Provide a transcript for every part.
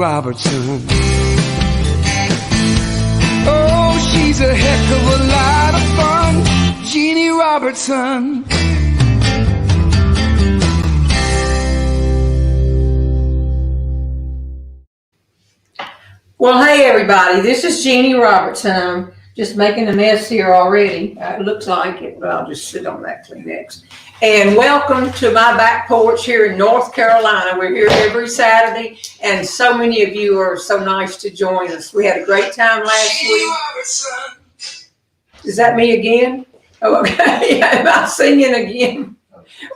Robertson. Oh, she's a heck of a lot of fun, Jeanne Robertson. Well, hey everybody, this is Jeanne Robertson. I'm just making a mess here already. It looks like it, but I'll just sit on that Kleenex. And welcome to my back porch here in North Carolina. We're here every Saturday, and so many of you are so nice to join us. We had a great time last week. Is that me again? Oh, okay. Am I singing again?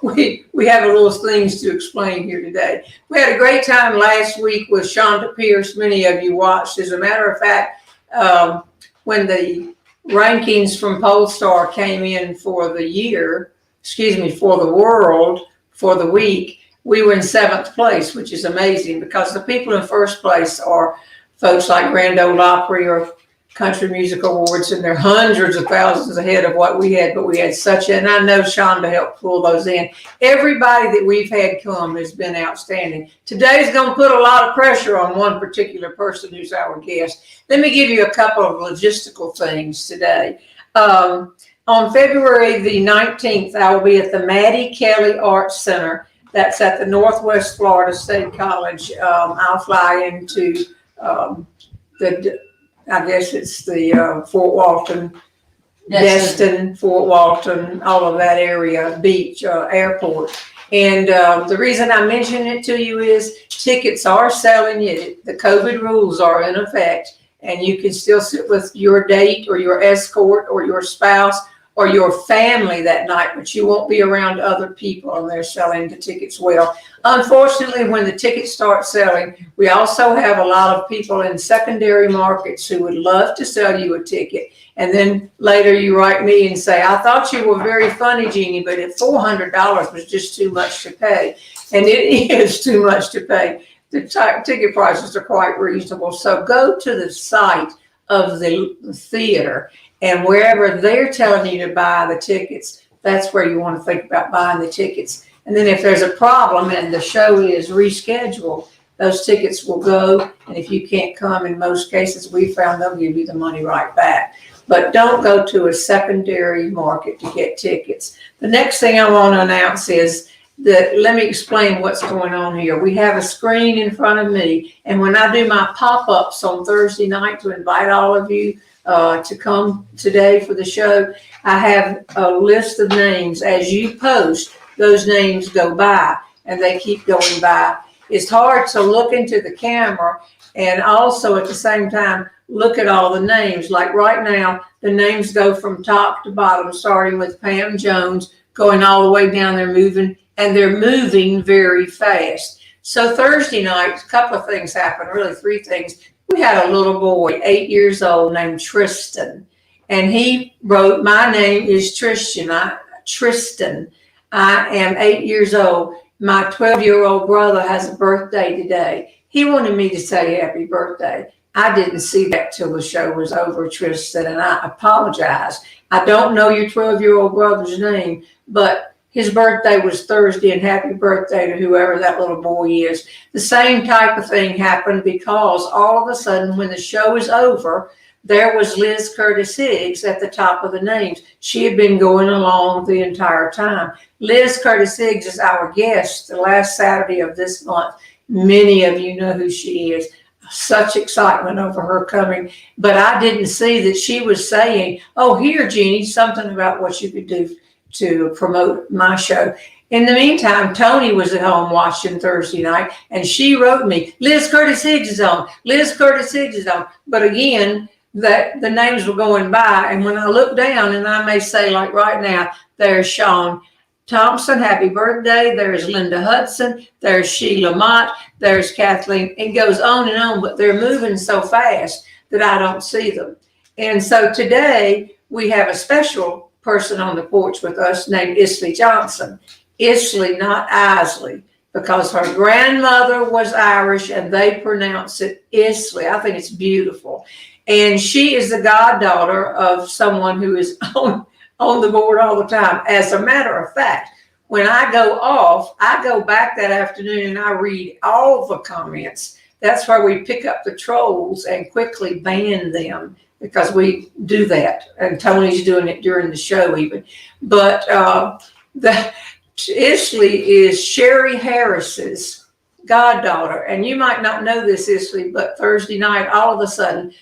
We have a little things to explain here today. We had a great time last week with Shonda Pierce. Many of you watched. As a matter of fact, when the rankings from Polestar came in for the year, for the world, for the week, we were in 7th place, which is amazing because the people in first place are folks like Grand Ole Opry or Country Music Awards, and they're hundreds of thousands ahead of what we had, but we had and I know Shonda helped pull those in. Everybody that we've had come has been outstanding. Today's going to put a lot of pressure on one particular person who's our guest. Let me give you a couple of logistical things today. On February the 19th, I will be at the Maddie Kelly Arts Center. That's at the Northwest Florida State College. I'll fly into I guess it's the Fort Walton, Destin, Fort Walton, all of that area, beach, airport. And the reason I mention it to you is tickets are selling. The COVID rules are in effect, and you can still sit with your date or your escort or your spouse or your family that night, but you won't be around other people, and they're selling the tickets well. Unfortunately, when the tickets start selling, we also have a lot of people in secondary markets who would love to sell you a ticket. And then later you write me and say, I thought you were very funny, Jeanne, but at $400 was just too much to pay. And it is too much to pay. The ticket prices are quite reasonable. So go to the site of the theater, and wherever they're telling you to buy the tickets, that's where you want to think about buying the tickets. And then if there's a problem and the show is rescheduled, those tickets will go. And if you can't come, in most cases, we found they'll give you the money right back. But don't go to a secondary market to get tickets. The next thing I want to announce is that, let me explain what's going on here. We have a screen in front of me. And when I do my pop-ups on Thursday night to invite all of you to come today for the show, I have a list of names. As you post, those names go by, and they keep going by. It's hard to look into the camera and also at the same time look at all the names. Like right now, the names go from top to bottom, starting with Pam Jones, going all the way down. They're moving, and they're moving very fast. So Thursday night, a couple of things happened, really 3 things. We had a little boy, 8 years old, named Tristan, and he wrote, my name is Tristan. I am 8 years old. My 12-year-old brother has a birthday today. He wanted me to say happy birthday. I didn't see that till the show was over, Tristan, and I apologize. I don't know your 12-year-old brother's name, but his birthday was Thursday, and happy birthday to whoever that little boy is. The same type of thing happened because all of a sudden when the show is over, there was Liz Curtis Higgs at the top of the names. She had been going along the entire time. Liz Curtis Higgs is our guest the last Saturday of this month. Many of you know who she is. Such excitement over her coming. But I didn't see that she was saying, oh, here, Jeanne, something about what you could do to promote my show. In the meantime, Tony was at home watching Thursday night, and she wrote me, Liz Curtis Higgs is on. Liz Curtis Higgs is on. But again, that the names were going by, and when I look down, and I may say, like right now, there's Sean Thompson, happy birthday. There's Linda Hudson. There's Sheila Mott. There's Kathleen. It goes on, but they're moving so fast that I don't see them. And so today we have a special person on the porch with us named Isley Johnson. Isley, not Isley, because her grandmother was Irish and they pronounce it Isley. I think it's beautiful. And she is the goddaughter of someone who is on the board all the time. As a matter of fact, when I go off, I go back that afternoon and I read all the comments That's why we pick up the trolls and quickly ban them, because we do that. And Tony's doing it during the show even. But the Isley is Sherry Harris's goddaughter. And you might not know this, Isley, but Thursday night, all of a sudden,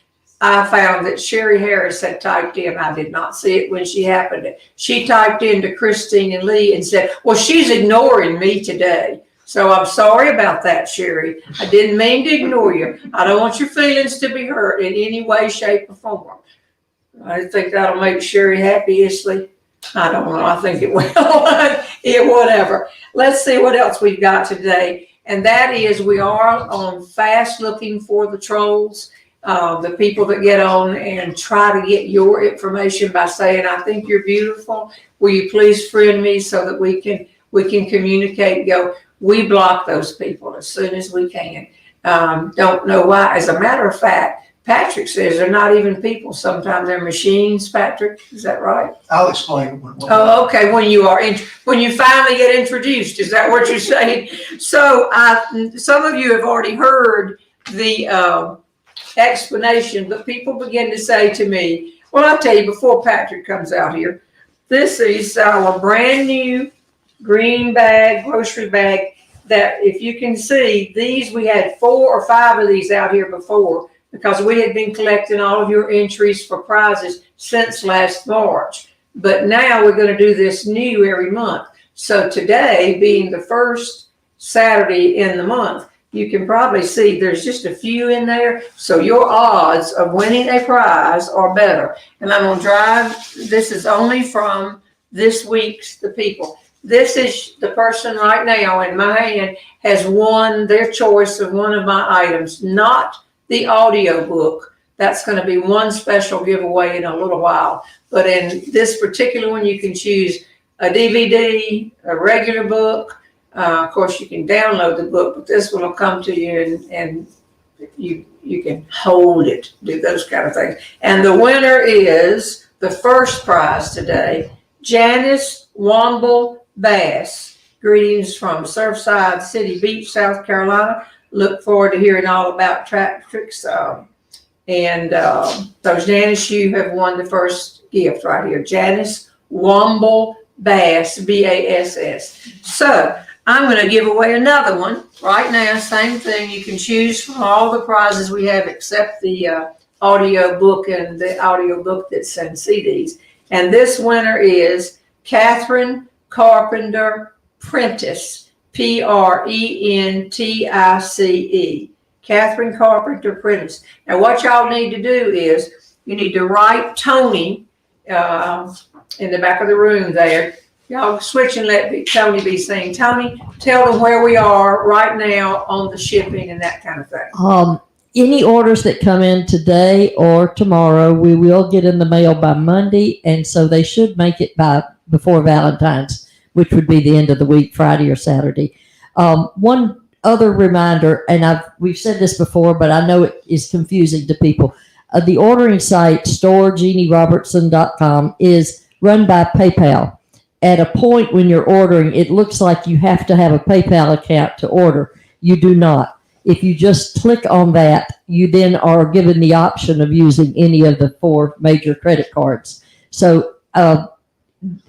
I found that Sherry Harris had typed in, I did not see it when she happened it. She typed into Christine and Lee and said, well, she's ignoring me today. So I'm sorry about that, Sherry. I didn't mean to ignore you. I don't want your feelings to be hurt in any way, shape, or form. I think that'll make Sherry happy, Isley. I don't know. I think it will. Yeah, whatever. Let's see what else we've got today. And that is, we are on fast looking for the trolls. The people that get on and try to get your information by saying, I think you're beautiful. Will you please friend me so that we can communicate? Go. We block those people as soon as we can. Don't know why. As a matter of fact, Patrick says they're not even people. Sometimes they're machines. Patrick, is that right? I'll explain. Oh, okay. When you finally get introduced, is that what you're saying? So some of you have already heard the explanation, but people begin to say to me, well, I'll tell you before Patrick comes out here, this is our brand new green bag, grocery bag, that if you can see, these, we had 4 or 5 of these out here before, because we had been collecting all of your entries for prizes since last March. But now we're going to do this new every month. So today, being the first Saturday in the month, you can probably see there's just a few in there. So your odds of winning a prize are better. And I'm going to drive, this is only from this week's The People. This is the person right now in my hand has won their choice of one of my items, not the audio book. That's going to be one special giveaway in a little while. But in this particular one, you can choose a DVD, a regular book. Of course, you can download the book, but this one will come to you and you can hold it, do those kind of things. And the winner is the first prize today, Janice Womble Bass. Greetings from Surfside City Beach, South Carolina. Look forward to hearing all about Patrick's. So Janice, you have won the first gift right here. Janice Womble Bass, B-A-S-S. So I'm going to give away another one right now. Same thing. You can choose from all the prizes we have except the audio book and the audio book that's in CDs. And this winner is Catherine Carpenter Prentice, Prentice. Catherine Carpenter Prentice. Now, what y'all need to do is you need to write Tony in the back of the room there. Y'all switch and let Tony be seen. Tony, tell them where we are right now on the shipping and that kind of thing. Any orders that come in today or tomorrow, we will get in the mail by Monday, and so they should make it before Valentine's, which would be the end of the week, Friday or Saturday. One other reminder, and we've said this before, but I know it is confusing to people. The ordering site, storejeannerobertson.com, is run by PayPal. At a point when you're ordering, it looks like you have to have a PayPal account to order. You do not. If you just click on that, you then are given the option of using any of the 4 major credit cards. So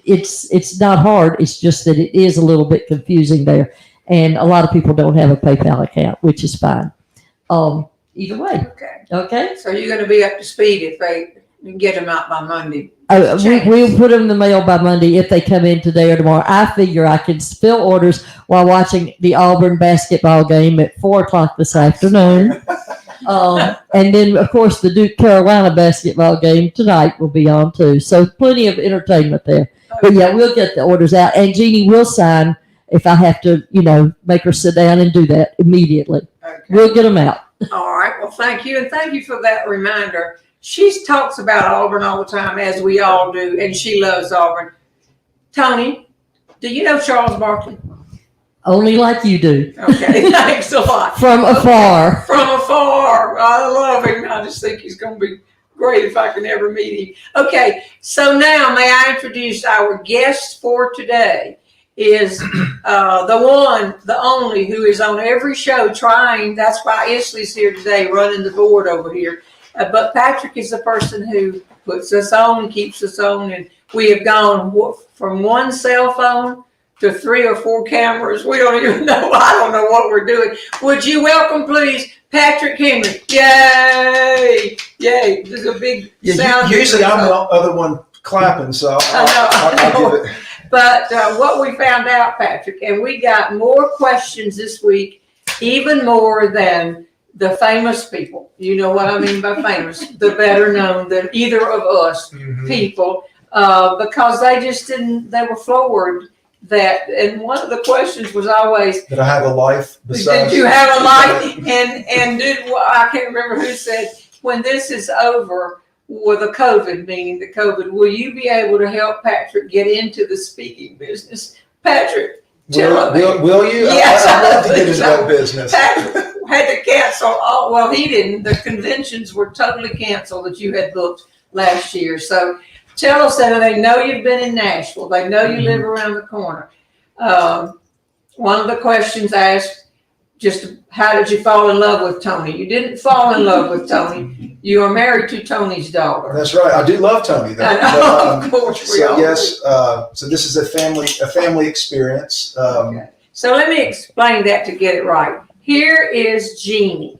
it's not hard. It's just that it is a little bit confusing there. And a lot of people don't have a PayPal account, which is fine. Either way. Okay. So you're going to be up to speed if they get them out by Monday. We'll put them in the mail by Monday if they come in today or tomorrow. I figure I can fill orders while watching the Auburn basketball game at 4:00 this afternoon. And then, of course, the Duke Carolina basketball game tonight will be on too. So plenty of entertainment there. But yeah, we'll get the orders out. And Jeannie will sign if I have to, make her sit down and do that immediately. Okay. We'll get them out. All right. Well, thank you. And thank you for that reminder. She talks about Auburn all the time, as we all do, and she loves Auburn. Tony, do you know Charles Barkley? Only like you do. Okay, thanks a lot. From afar. From afar. I love him. I just think he's going to be great if I can ever meet him. Okay, so now may I introduce our guest for today. is the one, the only, who is on every show trying. That's why Isley's here today, running the board over here. But Patrick is the person who puts us on, keeps us on, and we have gone from one cell phone to 3 or 4 cameras. We don't even know. I don't know what we're doing. Would you welcome, please, Patrick Henry? Yay! Yay! This is a big sound. Usually I'm the other one clapping, so I'll give it. But what we found out, Patrick, and we got more questions this week, even more than the famous people. You know what I mean by famous, the better known than either of us people, because they just didn't, they were floored that, and one of the questions was always, did I have a life besides? Did you have a life? And I can't remember who said, when this is over with the COVID, meaning the COVID, will you be able to help Patrick get into the speaking business? Patrick, will you? Yes, I'd love to get into that business. Patrick had to cancel all, well, he didn't. The conventions were totally canceled that you had booked last year. So tell us that they know you've been in Nashville. They know you live around the corner. One of the questions asked, just how did you fall in love with Tony? You didn't fall in love with Tony. You are married to Tony's daughter. That's right. I do love Tony, though. I know, of course we so all yes, so this is a family experience. Okay. So let me explain that to get it right. Here is Jeanne.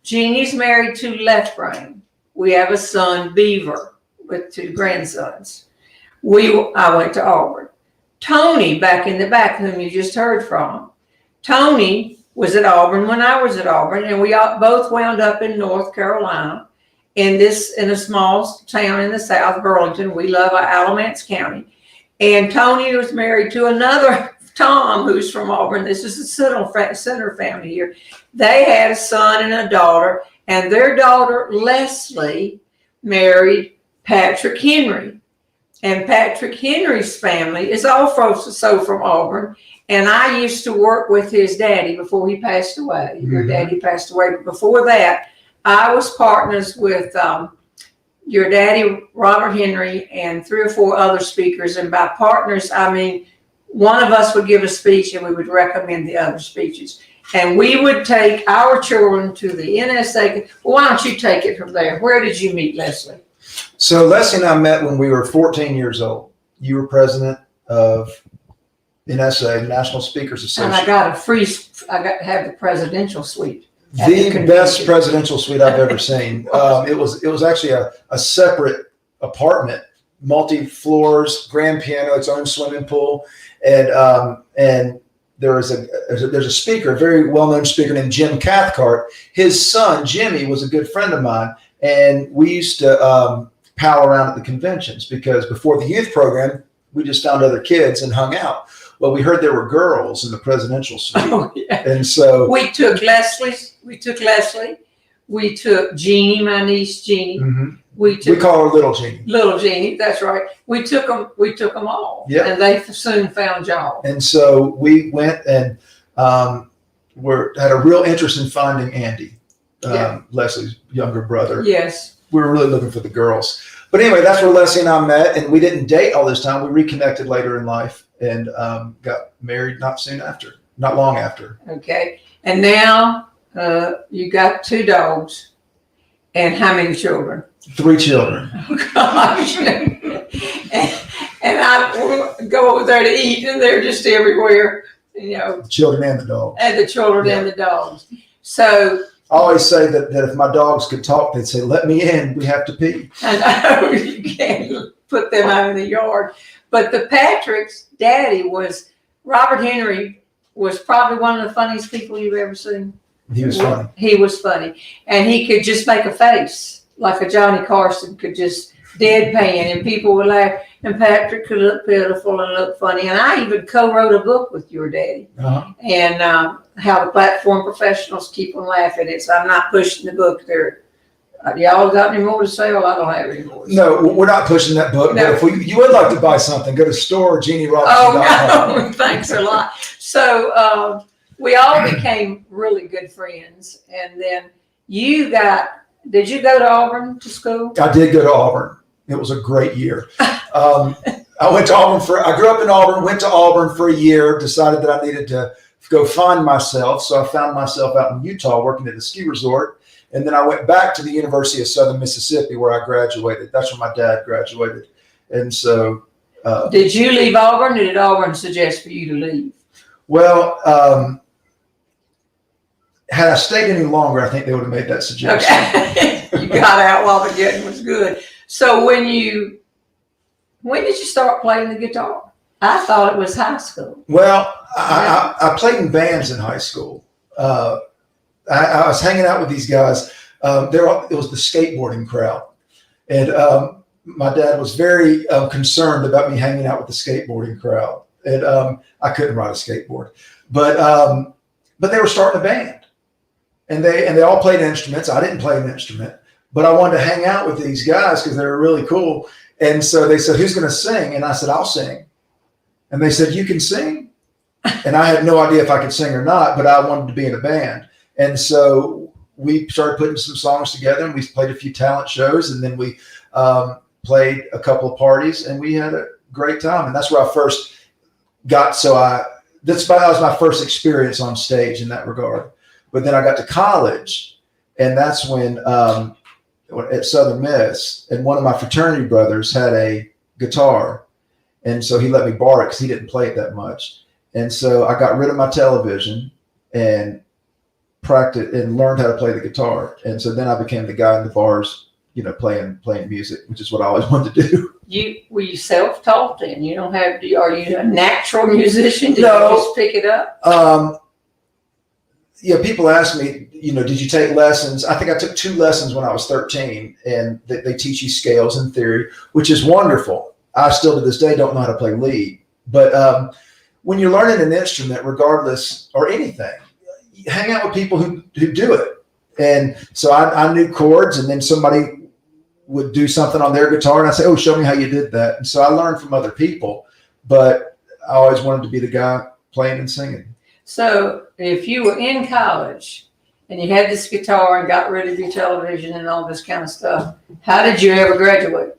Jeannie's married to Left Brain. We have a son, Beaver, with 2 grandsons. I went to Auburn. Tony, back in the back, whom you just heard from. Tony was at Auburn when I was at Auburn, and we both wound up in North Carolina in a small town in the South, Burlington. We love Alamance County. And Tony was married to another Tom, who's from Auburn. This is the Center family here. They had a son and a daughter, and their daughter, Leslie, married Patrick Henry. And Patrick Henry's family is also from Auburn. And I used to work with his daddy before he passed away. Your daddy passed away. But before that, I was partners with your daddy, Robert Henry, and 3 or 4 other speakers. And by partners, I mean, one of us would give a speech and we would recommend the other speeches. And we would take our children to the NSA. Well, why don't you take it from there? Where did you meet Leslie? So Leslie and I met when we were 14 years old. You were president of NSA, National Speakers Association. And I got to have the presidential suite. The best presidential suite I've ever seen. It was actually a separate apartment, multi-floors, grand piano, its own swimming pool, and there's a speaker, a very well-known speaker named Jim Cathcart. His son Jimmy was a good friend of mine, and we used to pal around at the conventions because before the youth program, we just found other kids and hung out. Well, we heard there were girls in the presidential suite. Oh, yeah. And so we took Leslie. We took Jeannie, my niece Jeannie. We call her Little Jeannie. Little Jeannie, that's right. We took them all. Yeah. And they soon found y'all. And so we went and had a real interest in finding Andy, Leslie's younger brother. Yes. We were really looking for the girls. But anyway, that's where Leslie and I met, and we didn't date all this time. We reconnected later in life and got married not long after. Okay. And now you got 2 dogs and how many children? 3 children. Oh, gosh. and I go over there to eat, and they're just everywhere, you know. The children and the dogs. And the children and the dogs. So I always say that if my dogs could talk, they'd say, "Let me in. We have to pee." I know you can't put them out in the yard. But the Patrick's daddy was, Robert Henry was probably one of the funniest people you've ever seen. He was funny. He was funny. And he could just make a face like a Johnny Carson, could just deadpan, and people would laugh. And Patrick could look pitiful and look funny. And I even co-wrote a book with your daddy. And how the platform professionals keep on laughing. I'm not pushing the book there. Y'all got any more to say? Well, I don't have any more. No, we're not pushing that book. No. But if you would like to buy something, go to store.JeanneRobertson.com. Oh, no. Thanks a lot. So we all became really good friends. And then did you go to Auburn to school? I did go to Auburn. It was a great year. I went to Auburn I grew up in Auburn, went to Auburn for a year, decided that I needed to go find myself. So I found myself out in Utah working at a ski resort. And then I went back to the University of Southern Mississippi where I graduated. That's where my dad graduated. And so. Did you leave Auburn, or did Auburn suggest for you to leave? Well, had I stayed any longer, I think they would have made that suggestion. Okay. You got out while the getting was good. So when did you start playing the guitar? I thought it was high school. Well, I played in bands in high school. I was hanging out with these guys. It was the skateboarding crowd. And my dad was very concerned about me hanging out with the skateboarding crowd. And I couldn't ride a skateboard. But they were starting a band. And they all played instruments. I didn't play an instrument. But I wanted to hang out with these guys because they were really cool. And so they said, "Who's going to sing?" And I said, "I'll sing." And they said, "You can sing?" And I had no idea if I could sing or not, but I wanted to be in a band. And so we started putting some songs together, and we played a few talent shows, and then we played a couple of parties, and we had a great time. And that's where I first got, that was my first experience on stage in that regard. But then I got to college, and that's when at Southern Miss, and one of my fraternity brothers had a guitar. And so he let me borrow it because he didn't play it that much. And so I got rid of my television and practiced and learned how to play the guitar. And so then I became the guy in the bars, playing music, which is what I always wanted to do. Were you self-taught then? You don't have, are you a natural musician? Did No. you just pick it up? Yeah, people ask me, did you take lessons? I think I took 2 lessons when I was 13, and they teach you scales and theory, which is wonderful. I still to this day don't know how to play lead. But when you're learning an instrument, regardless, or anything, you hang out with people who do it. And so I knew chords, and then somebody would do something on their guitar, and I say, "Oh, show me how you did that." And so I learned from other people, but I always wanted to be the guy playing and singing. So if you were in college and you had this guitar and got rid of your television and all this kind of stuff, how did you ever graduate?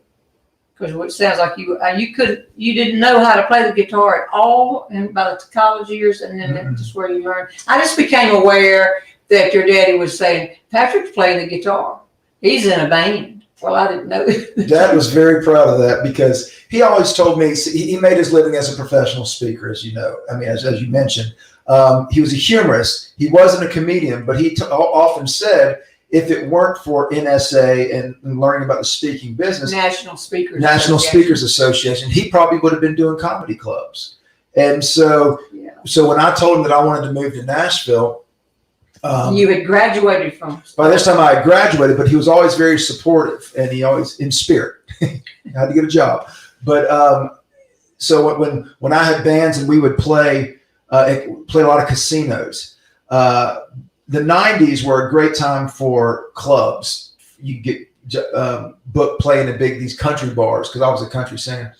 Because it sounds like you didn't know how to play the guitar at all and by the college years, and then that's just where you learned. I just became aware that your daddy was saying, "Patrick's playing the guitar. He's in a band." Well, I didn't know. Dad was very proud of that because he always told me he made his living as a professional speaker, as you know. I mean, as you mentioned, he was a humorist. He wasn't a comedian, but he often said, if it weren't for NSA and learning about the speaking business, National Speakers Association, he probably would have been doing comedy clubs. And so when I told him that I wanted to move to Nashville, you had graduated from. By this time I had graduated, but he was always very supportive, and he always in spirit. I had to get a job. But so when I had bands and we would play a lot of casinos, the 90s were a great time for clubs. You get booked playing in these country bars because I was a country singer.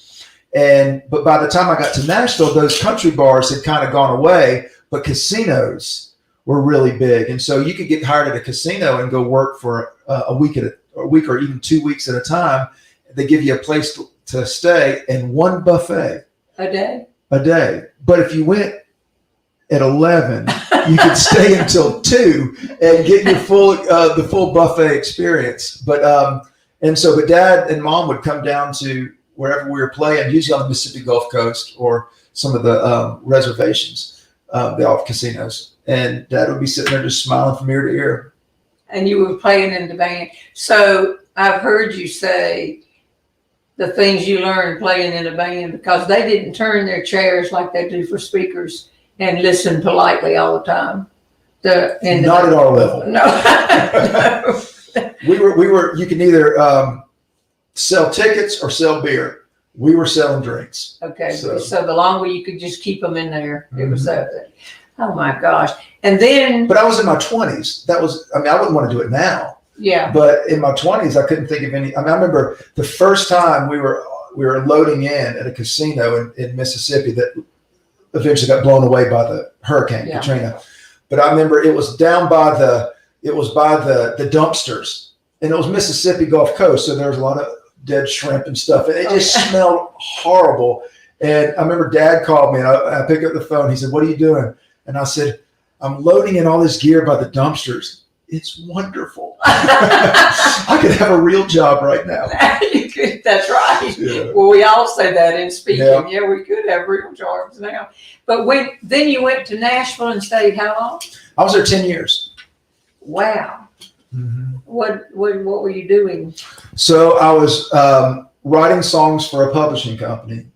But by the time I got to Nashville, those country bars had kind of gone away, but casinos were really big. And so you could get hired at a casino and go work for a week or even 2 weeks at a time. They give you a place to stay and 1 buffet a day. But if you went at 11, you could stay until 2 and get your the full buffet experience. But Dad and Mom would come down to wherever we were playing, usually on the Mississippi Gulf Coast or some of the reservations. They all have casinos. And Dad would be sitting there just smiling from ear to ear. And you were playing in the band. So I've heard you say the things you learned playing in a band, because they didn't turn their chairs like they do for speakers and listen politely all the time. Not at our level. No. We were. You can either sell tickets or sell beer. We were selling drinks. Okay. So the longer you could just keep them in there, it was that. Oh my gosh. And then. But I was in my 20s. I wouldn't want to do it now. Yeah. But in my 20s, I couldn't think of any. I remember the first time we were loading in at a casino in Mississippi that eventually got blown away by the hurricane Katrina. But I remember it was down by the dumpsters, and it was Mississippi Gulf Coast, so there was a lot of dead shrimp and stuff. And it just smelled horrible. And I remember Dad called me, and I picked up the phone. He said, "What are you doing?" And I said, "I'm loading in all this gear by the dumpsters. It's wonderful. I could have a real job right now." You could, that's right. Yeah. Well, we all say that in speaking. Yeah. Yeah, we could have real jobs now. But then you went to Nashville and stayed how long? I was there 10 years. Wow. Mm-hmm. What were you doing? So I was writing songs for a publishing company,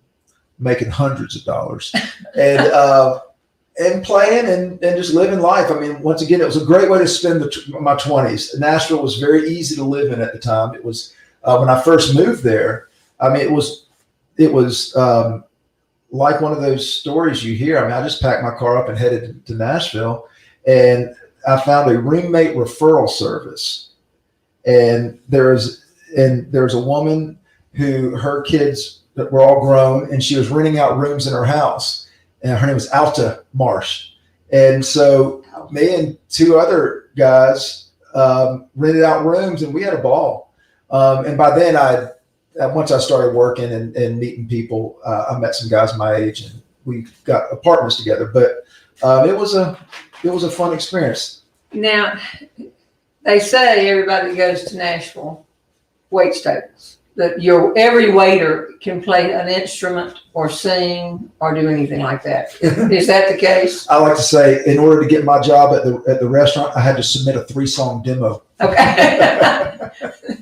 making hundreds of dollars, and playing and just living life. I mean, once again, it was a great way to spend my 20s. Nashville was very easy to live in at the time. It was when I first moved there. I mean, it was like one of those stories you hear. I mean, I just packed my car up and headed to Nashville, and I found a roommate referral service. And there was a woman who her kids were all grown, and she was renting out rooms in her house. And her name was Alta Marsh. And so me and two other guys rented out rooms, and we had a ball. And by then, once I started working and meeting people, I met some guys my age, and we got apartments together. But it was a fun experience. Now, they say everybody that goes to Nashville waits tables. That every waiter can play an instrument or sing or do anything like that. Is that the case? I like to say, in order to get my job at the restaurant, I had to submit a 3-song demo. Okay.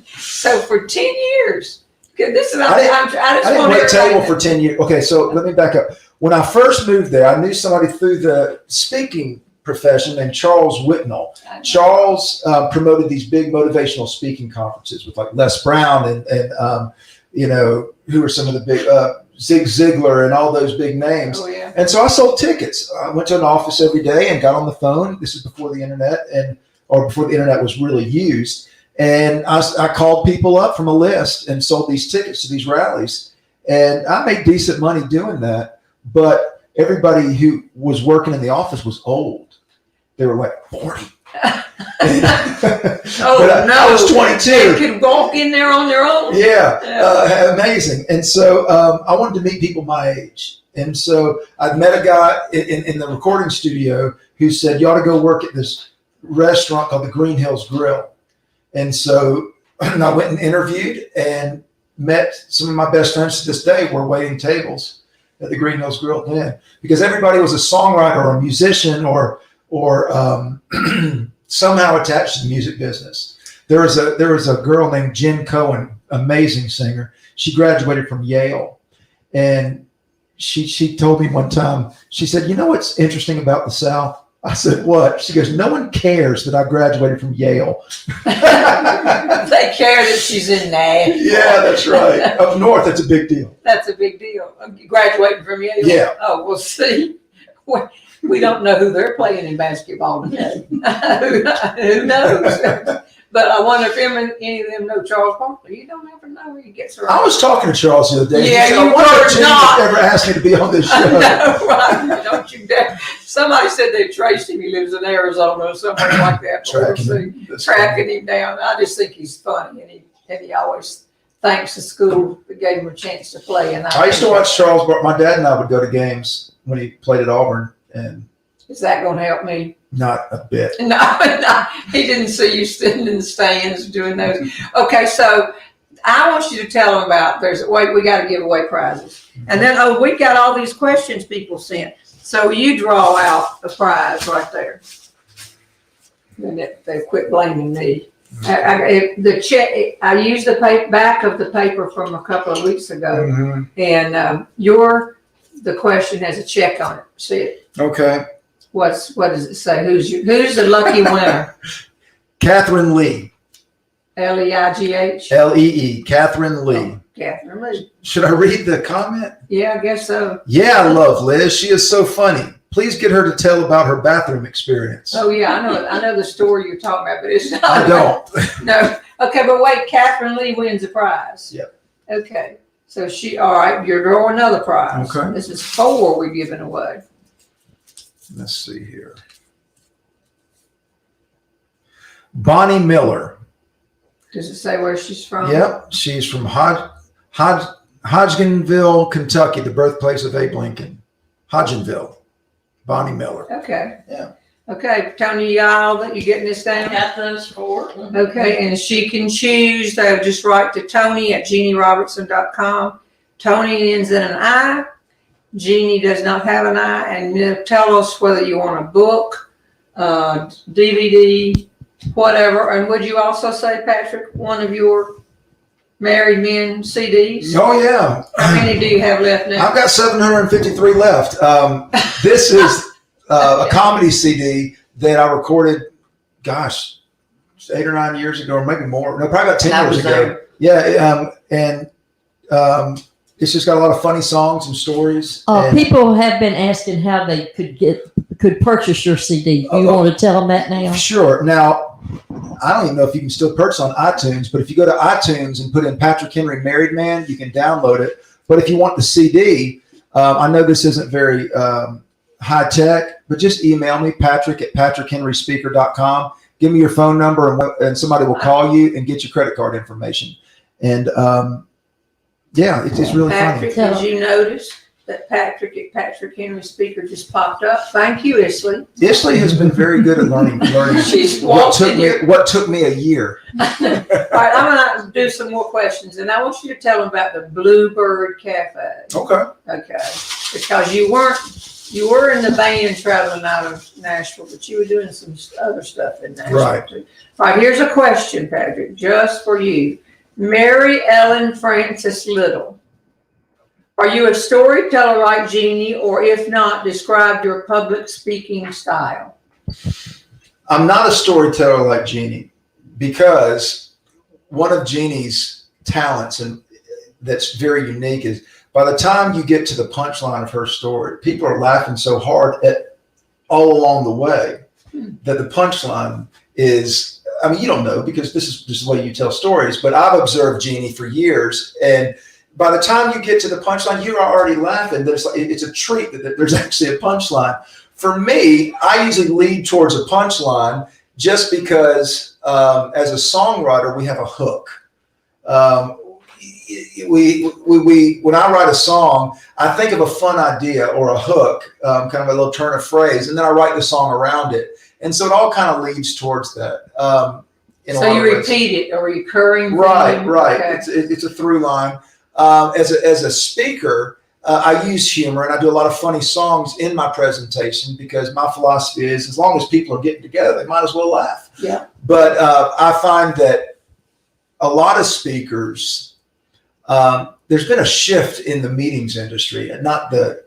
So for 10 years, this is I didn't wait table for 10 years. Okay, so let me back up. When I first moved there, I knew somebody through the speaking profession named Charles Whitnell. Charles promoted these big motivational speaking conferences with like Les Brown and who were some of the big Zig Ziglar and all those big names. Oh, yeah. And so I sold tickets. I went to an office every day and got on the phone. This is before the internet or before the internet was really used. And I called people up from a list and sold these tickets to these rallies. And I made decent money doing that. But everybody who was working in the office was old. They were like 40. I was 22. They could walk in there on their own. Yeah. Amazing. And so I wanted to meet people my age. And so I met a guy in the recording studio who said, "You ought to go work at this restaurant called the Green Hills Grill." And so I went and interviewed and met some of my best friends to this day were waiting tables at the Green Hills Grill then, because everybody was a songwriter or a musician or somehow attached to the music business. There was a girl named Jeanne Cohen, amazing singer. She graduated from Yale, and she told me one time, she said, "You know what's interesting about the South?" I said, "What?" She goes, "No one cares that I graduated from Yale." They care that she's in Nashville. Yeah, that's right. Up north, that's a big deal. That's a big deal. Graduating from Yale. Yeah. Oh, we'll see. We don't know who they're playing in basketball today. Who knows? But I wonder if any of them know Charles Barkley. You don't ever know where he gets around. I was talking to Charles the other day. Yeah, He said, you "I wonder were if Jimmy not." ever asked me to be on this show." No, right. Don't you dare. Somebody said they traced him. He lives in Arizona or somewhere like that. Tracking him down. I just think he's funny, and he always thanks the school that gave him a chance to play. And I used to watch Charles Barkley. My dad and I would go to games when he played at Auburn, and is that going to help me? not a bit. No, he didn't see you sitting in the stands doing those. Okay, so I want you to tell them about. We got to give away prizes, and then we got all these questions people sent. So you draw out a prize right there. And they quit blaming me. I used the back of the paper from a couple of weeks ago, and the question has a check on it. See it? Okay. What does it say? Who's the lucky winner? Catherine Lee. Leigh. Lee. Catherine Lee. Oh, Catherine Lee. Should I read the comment? Yeah, I guess so. "Yeah, I love Liz. She is so funny. Please get her to tell about her bathroom experience." Oh yeah, I know the story you're talking about, but it's not. I don't. No. Okay, but wait, Catherine Lee wins a prize. Yep. Okay. So all right, you're drawing another prize. Okay. This is 4 we're giving away. Let's see here. Bonnie Miller. Does it say where she's from? Yep, she's from Hodgenville, Kentucky, the birthplace of Abe Lincoln. Hodgenville, Bonnie Miller. Okay. Yeah. Okay, Tony, y'all, that you getting this down? Got those 4. Okay, and she can choose. They'll just write to Tony at JeannieRobertson.com. Tony ends in an I. Jeannie does not have an I. And tell us whether you want a book, DVD, whatever. And would you also say, Patrick, one of your Married Men CDs? Oh, yeah. How many do you have left now? I've got 753 left. This is a comedy CD that I recorded, gosh, 8 or 9 years ago, or maybe more. No, probably about 10 years ago. Yeah, and it's just got a lot of funny songs and stories. And People have been asking how they could purchase your CD. You want to tell them that now? Sure. Now, I don't even know if you can still purchase on iTunes, but if you go to iTunes and put in Patrick Henry Married Man, you can download it. But if you want the CD, I know this isn't very high tech, but just email me, patrick@patrickhenryspeaker.com. Give me your phone number, and somebody will call you and get your credit card information. And yeah, it's really Patrick, funny. did you notice that Patrick at Patrick Henry Speaker just popped up? Thank you, Isley. Isley has been very good at learning She's what walked in here. took me a year. All right, I'm going to do some more questions, and I want you to tell them about the Bluebird Cafe. Okay. Okay, because you were in the band traveling out of Nashville, but you were doing some other stuff in Nashville Right. too. All right, here's a question, Patrick, just for you. Mary Ellen Frances Little. Are you a storyteller like Jeannie, or if not, describe your public speaking style? I'm not a storyteller like Jeannie, because one of Jeannie's talents, and that's very unique, is by the time you get to the punchline of her story, people are laughing so hard all along the way that the punchline is, I mean, you don't know because this is just the way you tell stories, but I've observed Jeannie for years, and by the time you get to the punchline, you're already laughing. It's a treat that there's actually a punchline. For me, I usually lead towards a punchline just because as a songwriter, we have a hook. When I write a song, I think of a fun idea or a hook, kind of a little turn of phrase, and then I write the song around it. And so it all kind of leads towards that. So you repeat it, a recurring theme? Right. Okay. It's a through line. As a speaker, I use humor, and I do a lot of funny songs in my presentation because my philosophy is as long as people are getting together, they might as well laugh. Yeah. But I find that a lot of speakers, there's been a shift in the meetings industry, and not the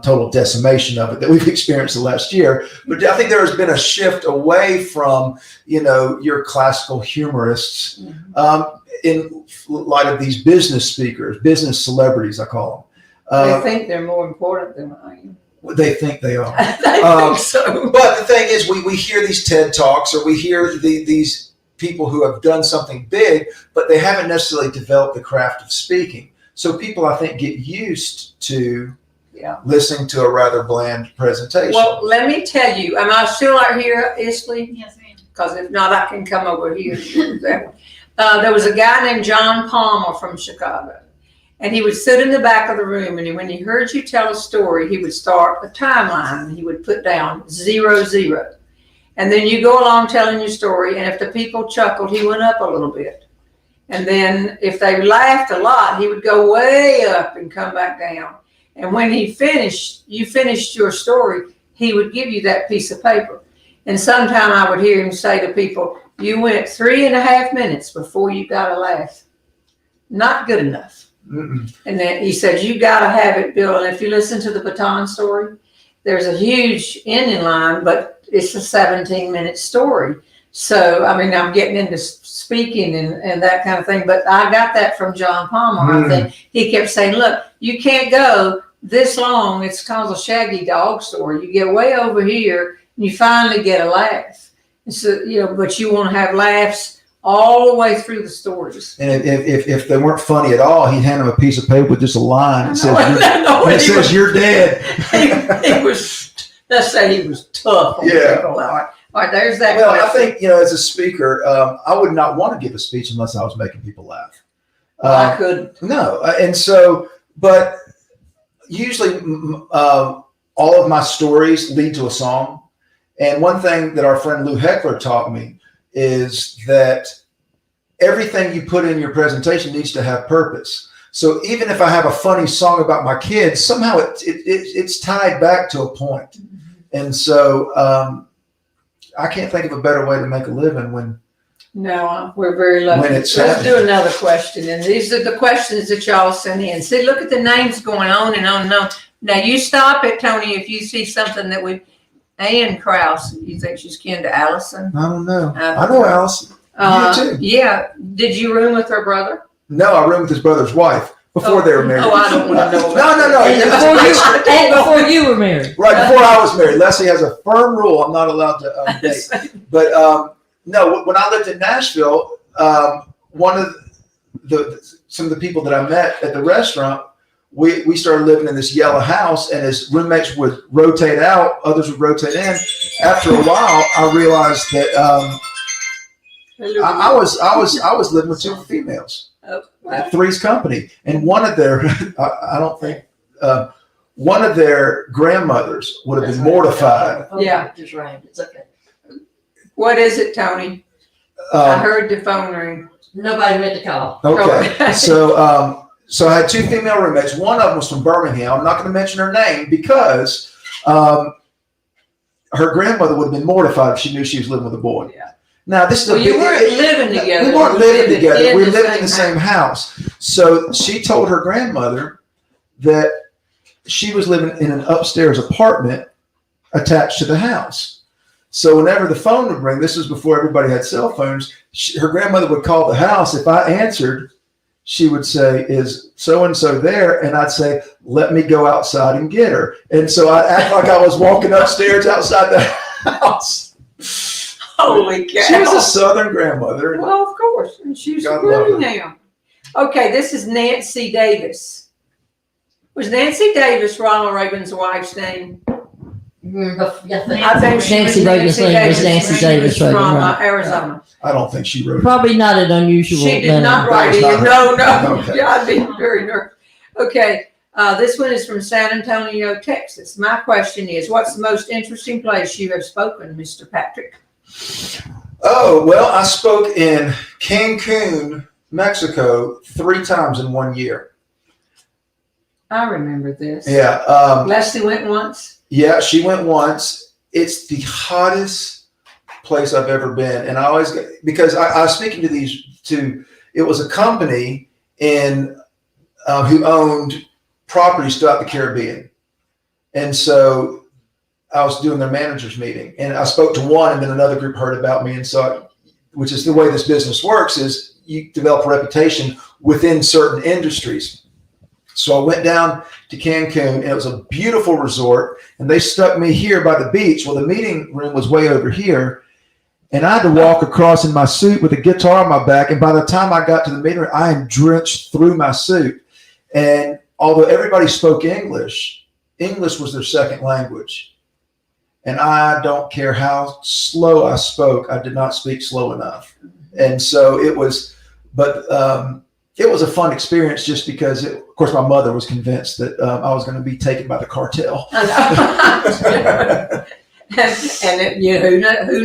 total decimation of it that we've experienced the last year, but I think there has been a shift away from, your classical humorists in light of these business speakers, business celebrities, I call them. They think they're more important than I am. They think they are. I think so. But the thing is, we hear these TED Talks, or we hear these people who have done something big, but they haven't necessarily developed the craft of speaking. So people, I think, get used to listening to a rather bland presentation. Well, let me tell you, am I still out here, Isley? Yes, ma'am. Because if not, I can come over here. There was a guy named John Palmer from Chicago, and he would sit in the back of the room, and when he heard you tell a story, he would start a timeline, and he would put down 0, 0. And then you go along telling your story, and if the people chuckled, he went up a little bit. And then if they laughed a lot, he would go way up and come back down. And when you finished your story, he would give you that piece of paper. And sometime I would hear him say to people, you went 3.5 minutes before you got a laugh. Not good enough. Mm-mm. And then he said, you got to have it, Bill. And if you listen to the baton story, there's a huge ending line, but it's a 17-minute story. So, I mean, I'm getting into speaking and that kind of thing, but I got that from John Palmer. I think he kept saying, look, you can't go this long. It's called a shaggy dog story. You get way over here and you finally get a laugh. And so, but you want to have laughs all the way through the stories. And if they weren't funny at all, he'd hand them a piece of paper with just a line that says, you're dead. He was, let's say he was tough on people. All right, there's that. Well, I question. think, as a speaker, I would not want to give a speech unless I was making people laugh. I couldn't. No. And so, but usually all of my stories lead to a song. And one thing that our friend Lou Heckler taught me is that everything you put in your presentation needs to have purpose. So even if I have a funny song about my kids, somehow it's tied back to a point. And so I can't think of a better way to make a living when. No, we're very lucky. When it's Let's happening. do another question. And these are the questions that y'all sent in. See, look at the names going on and on and on. Now you stop it, Tony, if you see something that we. Ann Krause, you think she's kin to Allison? I don't know. I know Allison. You too. Yeah. Did you room with her brother? No, I roomed with his brother's wife before they were married. Oh, I don't want to know. No. And before you were married. Right, before I was married. Leslie has a firm rule. I'm not allowed to date. But no, when I lived in Nashville, one of some of the people that I met at the restaurant, we started living in this yellow house, and as roommates would rotate out, others would rotate in. After a while, I realized that I was living with two females at Three's Company, and one of their one of their grandmothers would have been mortified. Yeah. Just right. It's okay. What is it, Tony? I heard the phone ring. Nobody went to call. Okay, so I had two female roommates. One of them was from Birmingham. I'm not going to mention her name because her grandmother would have been mortified if she knew she was living with a boy. Yeah. Now this is you weren't living together. We weren't living together. We were living in the same same house. So she told her grandmother that she was living in an upstairs apartment attached to the house. So whenever the phone would ring, this was before everybody had cell phones, her grandmother would call the house. If I answered, she would say, "Is so-and-so there?" And I'd say, "Let me go outside and get her." And so I'd act like I was walking upstairs outside the house. Holy cow. She was a Southern grandmother. Well, of course. And she's God love her. pretty now. Okay, this is Nancy Davis. Was Nancy Davis Ronald Reagan's wife's name? I think she Nancy was Reagan's name was Nancy Davis Reagan, from right. Arizona. I don't think she wrote it. Probably not an unusual. She did not write it. That was not No. her. Okay. Yeah, I'd be very nervous. Okay, this one is from San Antonio, Texas. My question is, what's the most interesting place you have spoken, Mr. Patrick? Oh, well, I spoke in Cancun, Mexico 3 times in 1 year. I remember this. Yeah. Leslie went once. Yeah, she went once. It's the hottest place I've ever been. And I always get, because I was speaking to it was a company who owned properties throughout the Caribbean. And so I was doing their managers meeting, and I spoke to one, and then another group heard about me. And so, which is the way this business works, is you develop a reputation within certain industries. So I went down to Cancun, and it was a beautiful resort, and they stuck me here by the beach. Well, the meeting room was way over here, and I had to walk across in my suit with a guitar on my back. And by the time I got to the meeting room, I am drenched through my suit. And although everybody spoke English, English was their second language. And I don't care how slow I spoke, I did not speak slow enough. And so it was a fun experience just because, of course, my mother was convinced that I was going to be taken by the cartel. Who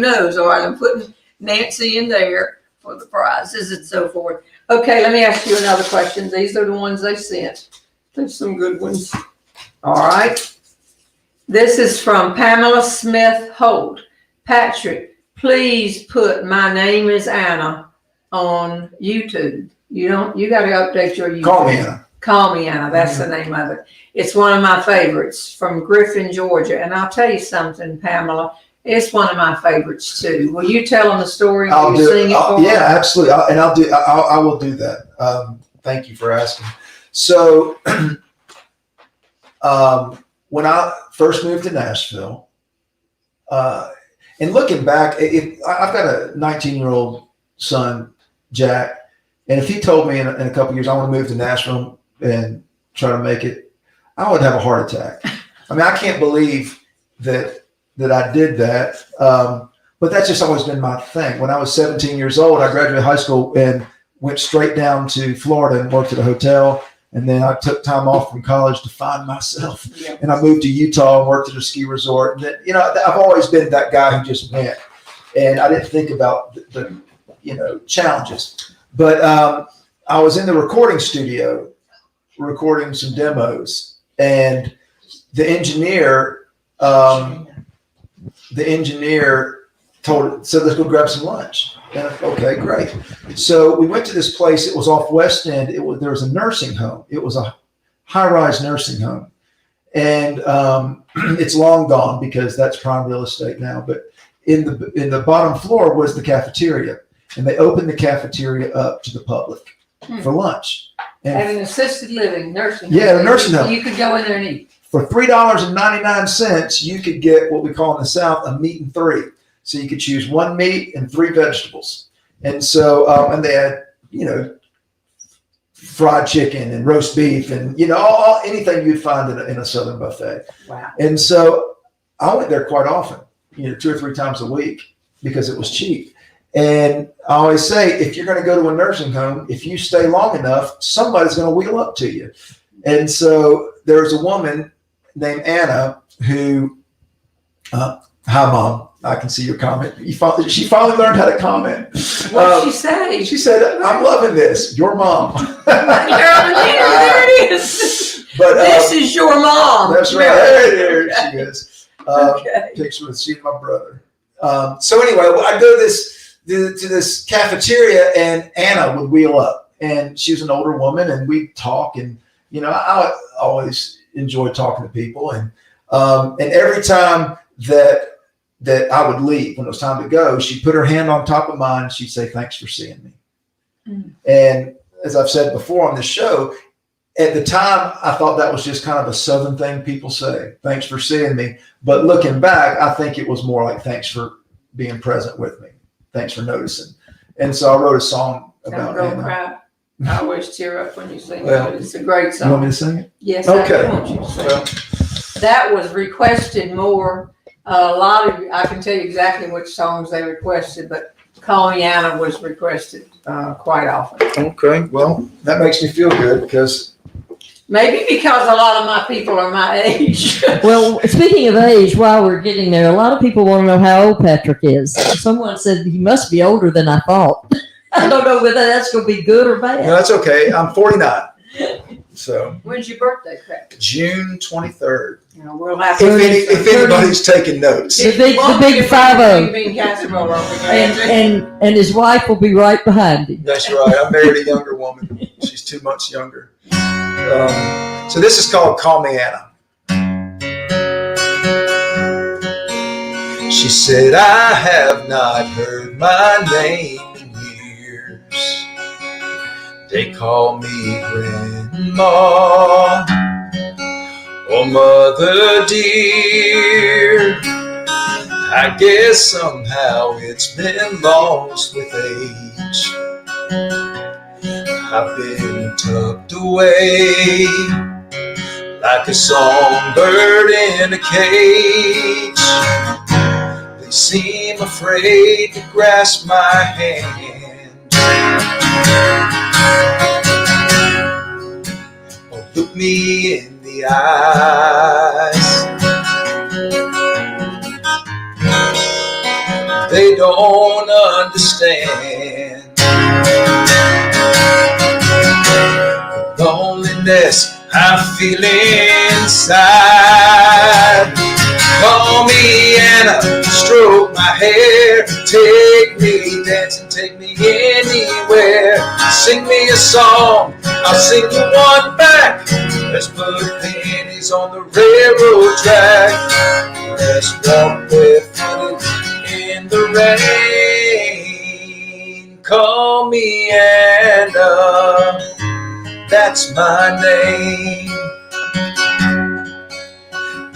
knows? All right, I'm putting Nancy in there for the prizes and so forth. Okay, let me ask you another question. These are the ones they sent. There's some good ones. All right. This is from Pamela Smith Holt. Patrick, please put My Name is Anna on YouTube. You got to update your YouTube. Call me Anna. Call Me Anna. That's the name of it. It's one of my favorites from Griffin, Georgia. And I'll tell you something, Pamela. It's one of my favorites too. Will you tell them the story? I'll do sing it for yeah, them? absolutely. I will do that. Thank you for asking. So, when I first moved to Nashville, and looking back, I've got a 19-year-old son, Jack, and if he told me in a couple of years I want to move to Nashville and try to make it, I would have a heart attack. I mean, I can't believe that I did that. but that's just always been my thing. When I was 17 years old, I graduated high school and went straight down to Florida and worked at a hotel. And then I took time off from college to find myself. Yeah. And I moved to Utah and worked at a ski resort. And then, you know, I've always been that guy who just went. And I didn't think about the you know, challenges. But I was in the recording studio recording some demos. And the engineer said, let's go grab some lunch. And I, okay, great. So we went to this place. It was off West End. There was a nursing home. It was a high-rise nursing home. And it's long gone because that's prime real estate now. But in the bottom floor was the cafeteria. And they opened the cafeteria up to the public for lunch. And At an assisted living nursing home. yeah, a nursing home. You could go in there and eat. For $3.99, you could get what we call in the South a meat and three. So you could choose one meat and 3 vegetables. And so, and they had, you know, fried chicken and roast beef and, you know, anything you'd find in a Southern buffet. Wow. And so I went there quite often, you know, 2 or 3 times a week because it was cheap. And I always say, if you're going to go to a nursing home, if you stay long enough, somebody's going to wheel up to you. And so there's a woman named Anna who, hi, Mom. I can see your comment. She finally learned how to comment. What did she say? She said, I'm loving this. Your mom. There it is. But This is your mom. that's right. There she is. Okay. Picture with she and my brother. So anyway, I go to this cafeteria and Anna would wheel up. And she was an older woman and we'd talk. And, you know, I always enjoy talking to people. And every time that I would leave when it was time to go, she'd put her hand on top of mine and she'd say, thanks for seeing me. Mm. And as I've said before on this show, at the time, I thought that was just kind of a Southern thing people say, thanks for seeing me. But looking back, I think it was more like, thanks for being present with me. Thanks for noticing. And so I wrote a song about Don't Anna. cry. I always tear up when you sing Well, it. It's a great song. You want me to sing it? Yes, Okay. I want you to sing Well, it. That was requested more. I can tell you exactly which songs they requested, but Call Me Anna was requested quite often. okay. Well, that makes me feel good because Maybe because a lot of my people are my age. Well, speaking of age, while we're getting there, a lot of people want to know how old Patrick is. Someone said he must be older than I thought. I don't know whether that's going to be good or bad. no, that's okay. I'm 49. So When's your birthday, Craig? June 23rd. You know, we'll have to. If anybody's taking notes. The big 50. Bean casserole over there. And his wife will be right behind him. That's right. I married a younger woman. She's 2 months younger. So this is called Call Me Anna. She said, I have not heard my name in years. They call me Grandma or Mother dear. I guess somehow it's been lost with age. I've been tucked away like a songbird in a cage. They seem afraid to grasp my hand or look me in the eyes. They don't understand the loneliness I feel inside. Call me Anna, stroke my hair, take me dancing, take me anywhere. Sing me a song, I'll sing you one back. Let's put pennies on the railroad track. Let's walk barefooted in the rain. Call me Anna, that's my name.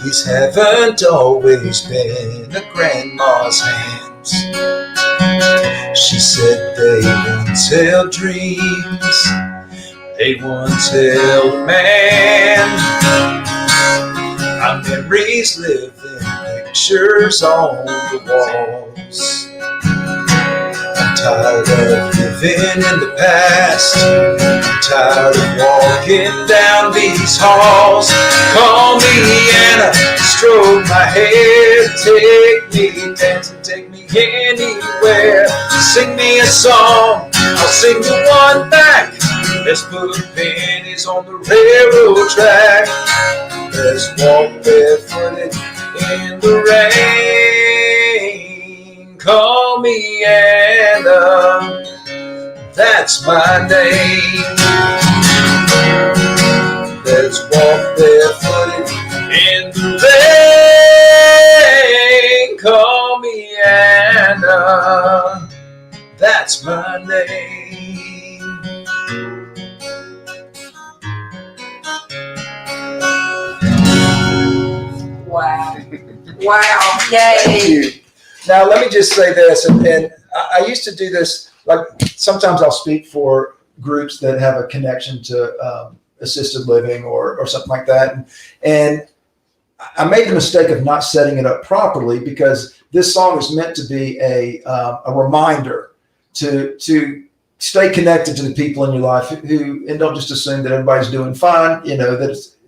These haven't always been a grandma's hands. She said they once held dreams, they once held a man. Our memories live in pictures on the walls. I'm tired of living in the past. I'm tired of walking down these halls. Call me and stroke my head. Take me dancing, take me anywhere. Sing me a song, I'll sing you one back. Let's put pennies on the railroad track. Let's walk barefooted in the rain. Call me Anna, that's my name. Let's walk barefooted in the rain. Call me Anna, that's my name. Wow. Wow. Yay. Thank you. Now, let me just say this, and I used to do this, like sometimes I'll speak for groups that have a connection to assisted living or something like that. And I made the mistake of not setting it up properly because this song is meant to be a reminder to stay connected to the people in your life and don't just assume that everybody's doing fine,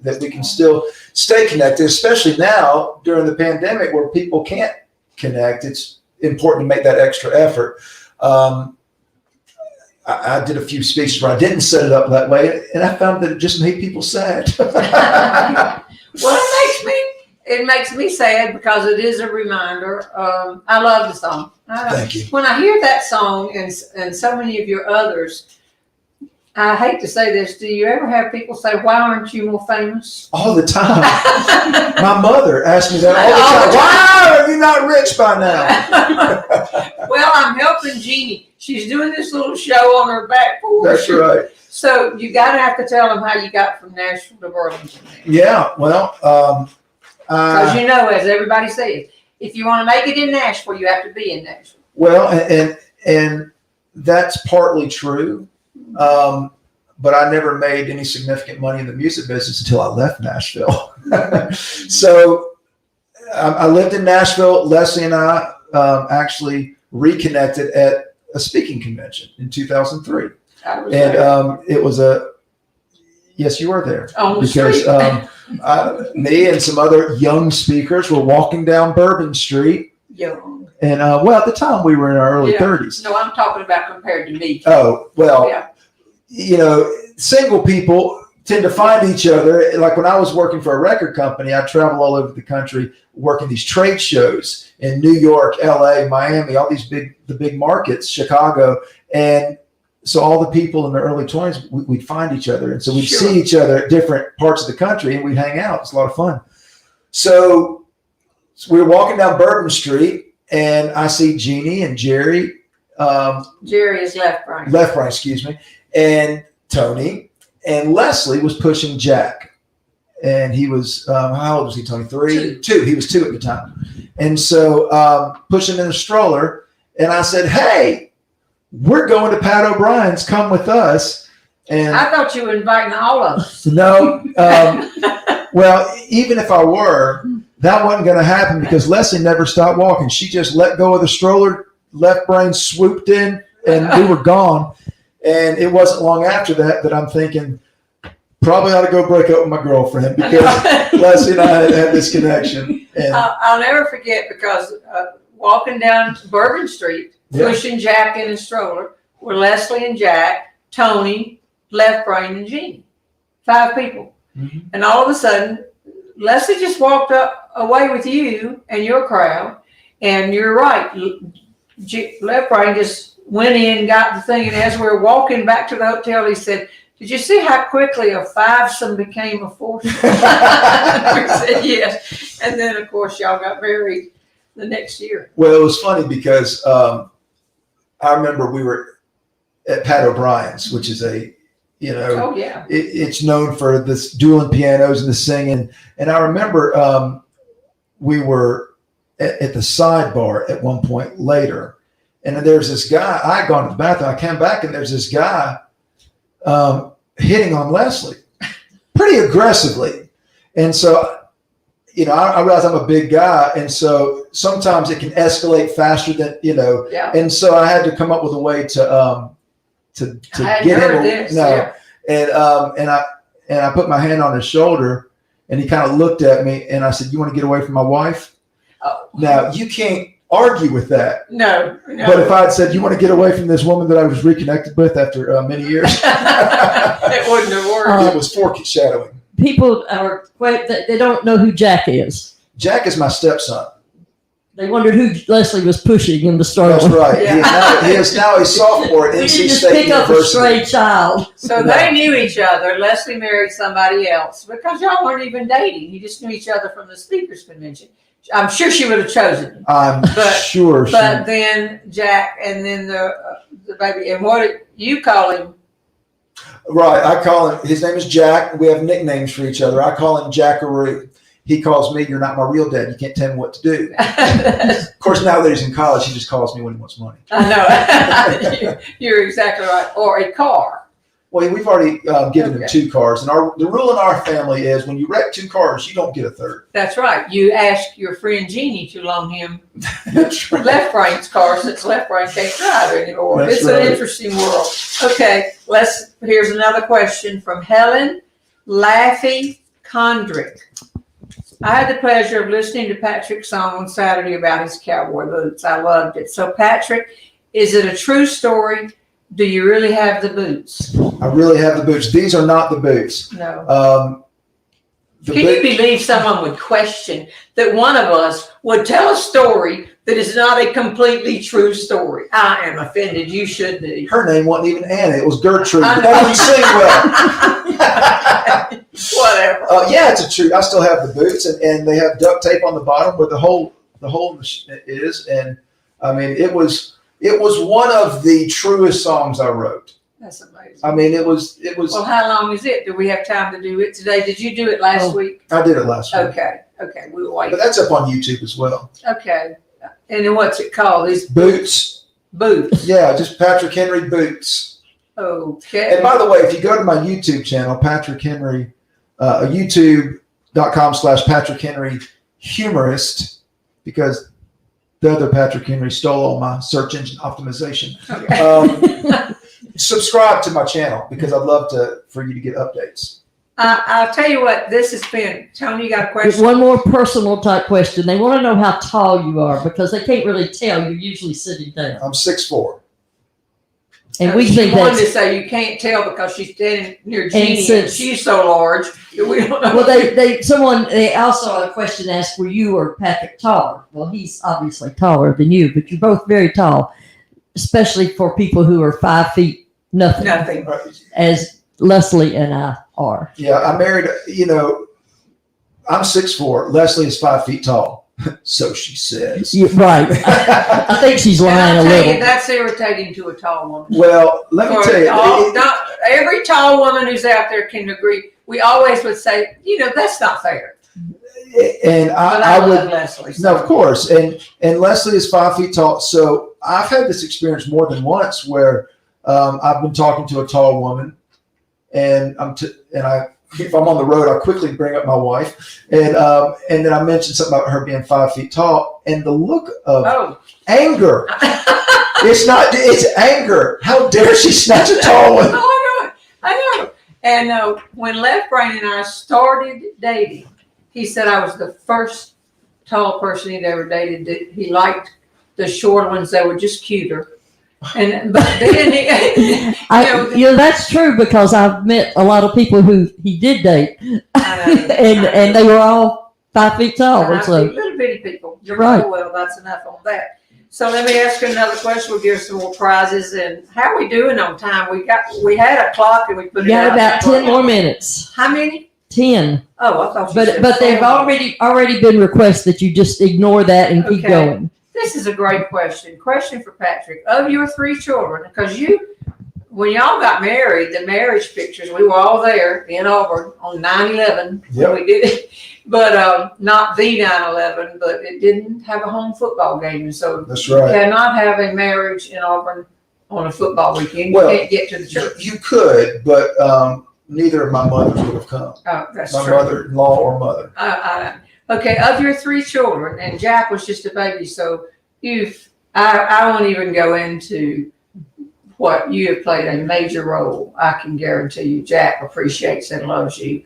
that we can still stay connected, especially now during the pandemic where people can't connect. It's important to make that extra effort. I did a few speeches where I didn't set it up that way, and I found that it just made people sad. Well, it makes me sad because it is a reminder. I love the song. Thank you. When I hear that song and so many of your others, I hate to say this. Do you ever have people say, "Why aren't you more famous?" All the time. My mother asked me that all the time. Why are you not rich by now? Well, I'm helping Jeanne. She's doing this little show on her back porch. That's right. So you got to have to tell them how you got from Nashville to Robertson. Yeah, well, Because as everybody says, if you want to make it in Nashville, you have to be in Nashville. well, and that's partly true. But I never made any significant money in the music business until I left Nashville. So I lived in Nashville. Leslie and I actually reconnected at a speaking convention in 2003. It was yes, you were there. On the because street. Me and some other young speakers were walking down Bourbon Street. Young. And at the time we were in our early 30s. No, I'm talking about compared to me. Oh, well, Yeah. Single people tend to find each other. Like when I was working for a record company, I'd travel all over the country working these trade shows in New York, LA, Miami, all these the big markets, Chicago. And so all the people in their early 20s, we'd find each other. And so we'd see each other at different parts of the country and we'd hang out. It's a lot of fun. So we were walking down Bourbon Street and I see Jeanne and Jerry. Jerry is left brain. Left brain, excuse me. And Tony, and Leslie was pushing Jack, and he was how old was he? Tony, 3, 2. He was 2 at the time, and so pushing in a stroller. And I said, "Hey, we're going to Pat O'Brien's. Come with us." And I thought you were inviting all of us. no, well, even if I were, that wasn't going to happen because Leslie never stopped walking. She just let go of the stroller. Left brain swooped in, and we were gone. And it wasn't long after that I'm thinking, probably ought to go break up with my girlfriend because Leslie and I had this connection. And I'll never forget because walking down Bourbon Street, pushing Jack in a stroller, were Leslie and Jack, Tony, Left Brain, and Jeanne. 5 people. Mm-hmm. And all of a sudden, Leslie just walked away with you and your crowd. And you're right. Left Brain just went in, got the thing, and as we were walking back to the hotel, he said, "Did you see how quickly a 5-some became a 4?" We said yes. And then, of course, y'all got married the next year. Well, it was funny because I remember we were at Pat O'Brien's, which is it's known for this dueling pianos and the singing. And I remember we were at the sidebar at one point later. And then there's this guy, I had gone to the bathroom, I came back and there's this guy hitting on Leslie pretty aggressively. And so I realize I'm a big guy, and so sometimes it can escalate faster than Yeah. And so I had to come up with a way to I get heard him. this, No, yeah. and I put my hand on his shoulder, and he kind of looked at me, and I said, "You want to get away from my wife?" Oh. Now you can't argue with that. No. But if I had said, "You want to get away from this woman that I was reconnected with after many years," it wouldn't have worked. it was foreshadowing. People they don't know who Jack is. Jack is my stepson. They wondered who Leslie was pushing in the story. That's right. Yeah. He is now a sophomore at We NC didn't just State pick up a University. stray child. So they knew each other. Leslie married somebody else because y'all weren't even dating. You just knew each other from the speakers convention. I'm sure she would have chosen him. I'm sure. But then Jack, and then the baby. And what did you call him? Right. I call him. His name is Jack. We have nicknames for each other. I call him Jackaroo. He calls me, "You're not my real dad. You can't tell me what to do." Of course, now that he's in college, he just calls me when he wants money. I know. You're exactly right. Or a car. Well, we've already given him 2 cars, and the rule in our family is when you wreck 2 cars, you don't get a third. That's right. You ask your friend Jeanne to loan him That's right. left brain's car since left brain can't drive anymore. That's It's right. an interesting world. Okay, here's another question from Helen Laffey Condrick. I had the pleasure of listening to Patrick's song on Saturday about his cowboy boots. I loved it. So, Patrick, is it a true story? Do you really have the boots? I really have the boots. These are not the boots. No. The Can you believe someone would question that one of us would tell a story that is not a completely true story? I am offended. You should be. Her name wasn't even Anna. It was Gertrude. I That know. doesn't sing well. Whatever. Yeah, it's a true. I still have the boots, and they have duct tape on the bottom where the hole is. And I mean, it was one of the truest songs I wrote. That's amazing. I mean, it was. Well, how long is it? Do we have time to do it today? Did you do it last week? I did it last week. Okay. We'll wait. But that's up on YouTube as well. Okay. And then what's it called? These Boots. boots. Yeah, just Patrick Henry Boots. Okay. And by the way, if you go to my YouTube channel, Patrick Henry, youtube.com/Patrick Henry humorist, because the other Patrick Henry stole all my search engine optimization. Okay. Subscribe to my channel because I'd love for you to get updates. I'll tell you what, this has been. Tony, you got a question? One more personal type question. They want to know how tall you are because they can't really tell. You're usually sitting down. I'm 6'4". And we She think wanted that's to say you can't tell because she's standing near Jeanne and since- she's so large that we don't know. well. They also a question asked, were you or Patrick taller? Well, he's obviously taller than you, but you're both very tall, especially for people who are 5 feet nothing, Nothing. as Leslie and I are. Yeah, I married. I'm 6'4". Leslie is 5 feet tall, so she says. Yeah, right. I think she's And lying I'll a tell little. you, that's irritating to a tall woman. Well, let me Or tell you. every tall woman who's out there can agree. We always would say, that's not fair. And But I love would. Leslie. No, of course. And Leslie is 5 feet tall. So I've had this experience more than once where I've been talking to a tall woman, and if I'm on the road, I quickly bring up my wife, and then I mention something about her being 5 feet tall, and the look of anger. It's anger. How dare she snatch a tall one? Oh, I know. And when Left Brain and I started dating, he said I was the first tall person he'd ever dated. That he liked the short ones that were just cuter. But then that's true because I've met a lot of people who he did date, I know. and they were all 5 feet tall. And I So think little bitty people. You're right. Oh, well, that's enough on that. So let me ask you another question. We'll give some more prizes. And how are we doing on time? We had a clock and we put you it got out. about 10 more minutes. How many? 10. Oh, I thought you said But they've 4. already been requested that you just ignore that and keep Okay. going. This is a great question. Question for Patrick. Of your 3 children, because when y'all got married, the marriage pictures, we were all there in Auburn on 9/11 Yep. when we did it. But not the 9/11, but it didn't have a home football game. And so That's you right. cannot have a marriage in Auburn on a football weekend. Well, you can't get to the church. You could, but neither of my mothers would have come. Oh, that's My true. mother-in-law or mother. Okay, of your 3 children, and Jack was just a baby, so I won't even go into what you have played a major role. I can guarantee you Jack appreciates and loves you.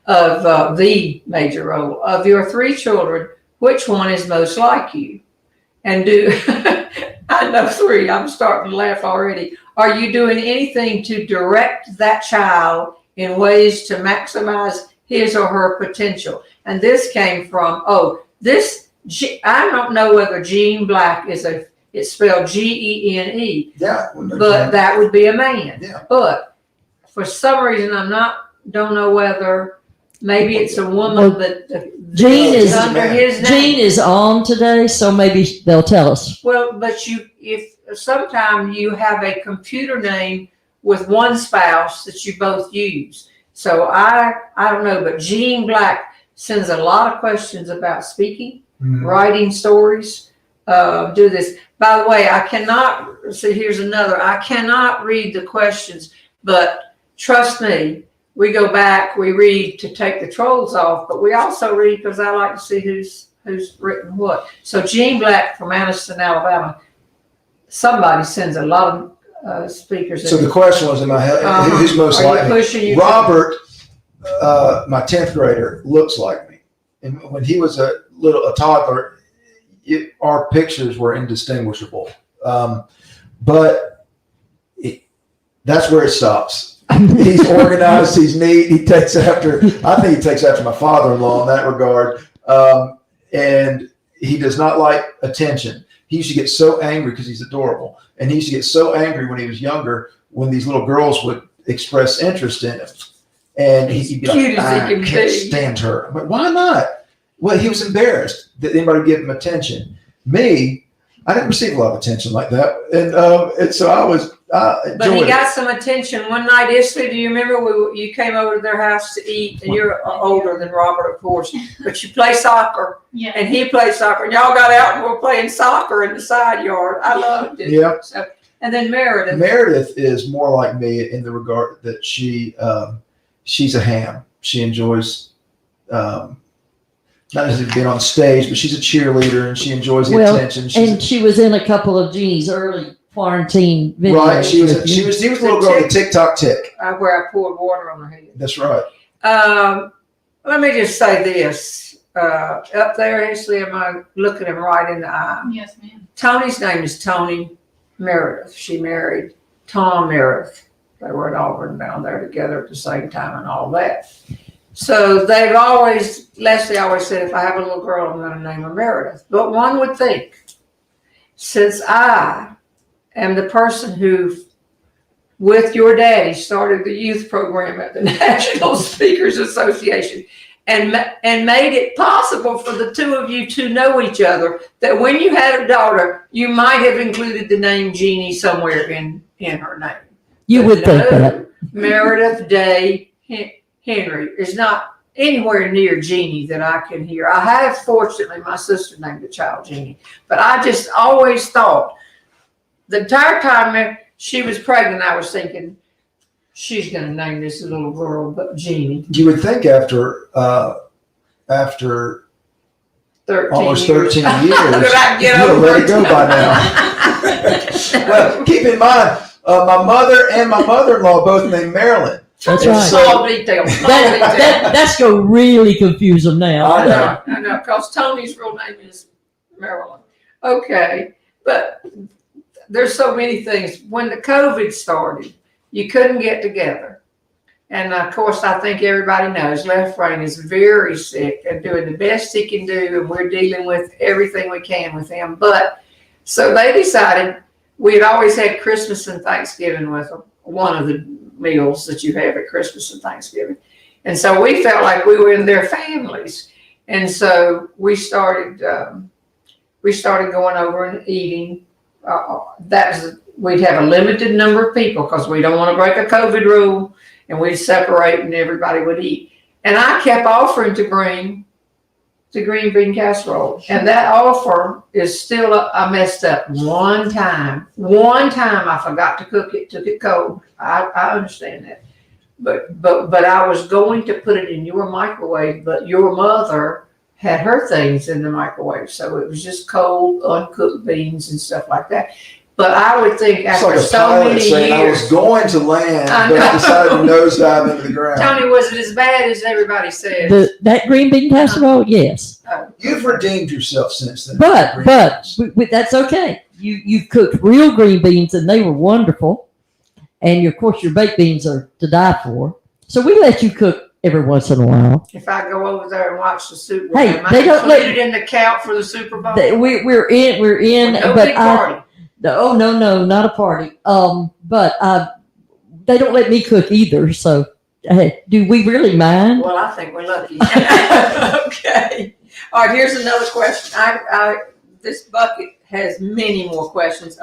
Of the major role. Of your 3 children, which one is most like you? And I know 3, I'm starting to laugh already. Are you doing anything to direct that child in ways to maximize his or her potential? And this came from, I don't know whether Jeanne Black it's spelled Gene. Yeah. But that would be a man. Yeah. But for some reason, don't know whether maybe it's a woman, but Jeanne is under his name. Jeanne is on today, so maybe they'll tell us. Well, but if sometime you have a computer name with one spouse that you both use. So I don't know, but Jeanne Black sends a lot of questions about speaking, writing stories, do this. By the way, I cannot read the questions, but trust me, we go back, we read to take the trolls off, but we also read because I like to see who's written what. So Jeanne Black from Anniston, Alabama, somebody sends a lot of speakers. So the question was in my head, who's most like me? Robert, my 10th grader, looks like me. And when he was a toddler, our pictures were indistinguishable. But that's where it stops. He's organized, he's neat, I think he takes after my father-in-law in that regard. And he does not like attention. He used to get so angry because he's adorable. And he used to get so angry when he was younger when these little girls would express interest in him. And he'd be like, I can't stand her. But why not? Well, he was embarrassed that anybody would give him attention. Me, I didn't receive a lot of attention like that. And so I was but he got some attention one night. Isley, do you remember you came over to their house to eat? And you're older than Robert, of course, but you play soccer. Yeah. And he played soccer. And y'all got out and were playing soccer in the side yard. I loved it. Yeah. So, and then Meredith. Meredith is more like me in the regard that she's a ham. She enjoys not necessarily being on stage, but she's a cheerleader and she enjoys the attention. And she was in a couple of Jeanne's early quarantine videos. Right, she was a little girl, the TikTok tick. Where I poured water on her head. That's right. Let me just say this. Up there, Ashley, am I looking him right in the eye? Yes, ma'am. Tony's name is Tony Meredith. She married Tom Meredith. They were at Auburn down there together at the same time and all that. So Leslie always said, if I have a little girl, I'm going to name her Meredith. But one would think, since I am the person who, with your daddy, started the youth program at the National Speakers Association and made it possible for the two of you to know each other, that when you had a daughter, you might have included the name Jeannie somewhere in her name. You would think that. Meredith Day Henry is not anywhere near Jeannie that I can hear. I have, fortunately, my sister named the child Jeannie, but I just always thought, the entire time she was pregnant, I was thinking, she's going to name this little girl but Jeannie. You would think after 13 almost years. 13 years, you would let it go by now. Well, keep in mind, my mother and my mother-in-law both named Marilyn. That's right. Small detail. That's going to really confuse them now. I know, because Tony's real name is Marilyn. Okay, but there's so many things. When the COVID started, you couldn't get together. And of course, I think everybody knows Left Brain is very sick and doing the best he can do, and we're dealing with everything we can with him. But so they decided, we had always had Christmas and Thanksgiving with them, one of the meals that you have at Christmas and Thanksgiving. And so we felt like we were in their families. And so we started going over and eating. We'd have a limited number of people because we don't want to break a COVID rule, and we'd separate and everybody would eat. And I kept offering to bring the green bean casserole. And that offer is still I messed up one time. I forgot to cook it, took it cold. I understand that. But I was going to put it in your microwave, but your mother had her things in the microwave. So it was just cold, uncooked beans and stuff like that. But I would think It's after like a so pilot many saying, I was years, going to land, I but know. decided to nosedive into the ground. Tony, was it as bad as everybody says? That green bean casserole, yes. You've redeemed yourself since then. But that's okay. You cooked real green beans and they were wonderful. And of course your baked beans are to die for. So we let you cook every once in a while. If I go over there and watch the Super Bowl, Hey, am I they don't let- included in the count for the Super Bowl? We're in, No but big party. no, not a party. But they don't let me cook either. So hey, do we really mind? Well, I think we're lucky. Okay. All right, here's another question. This bucket has many more questions.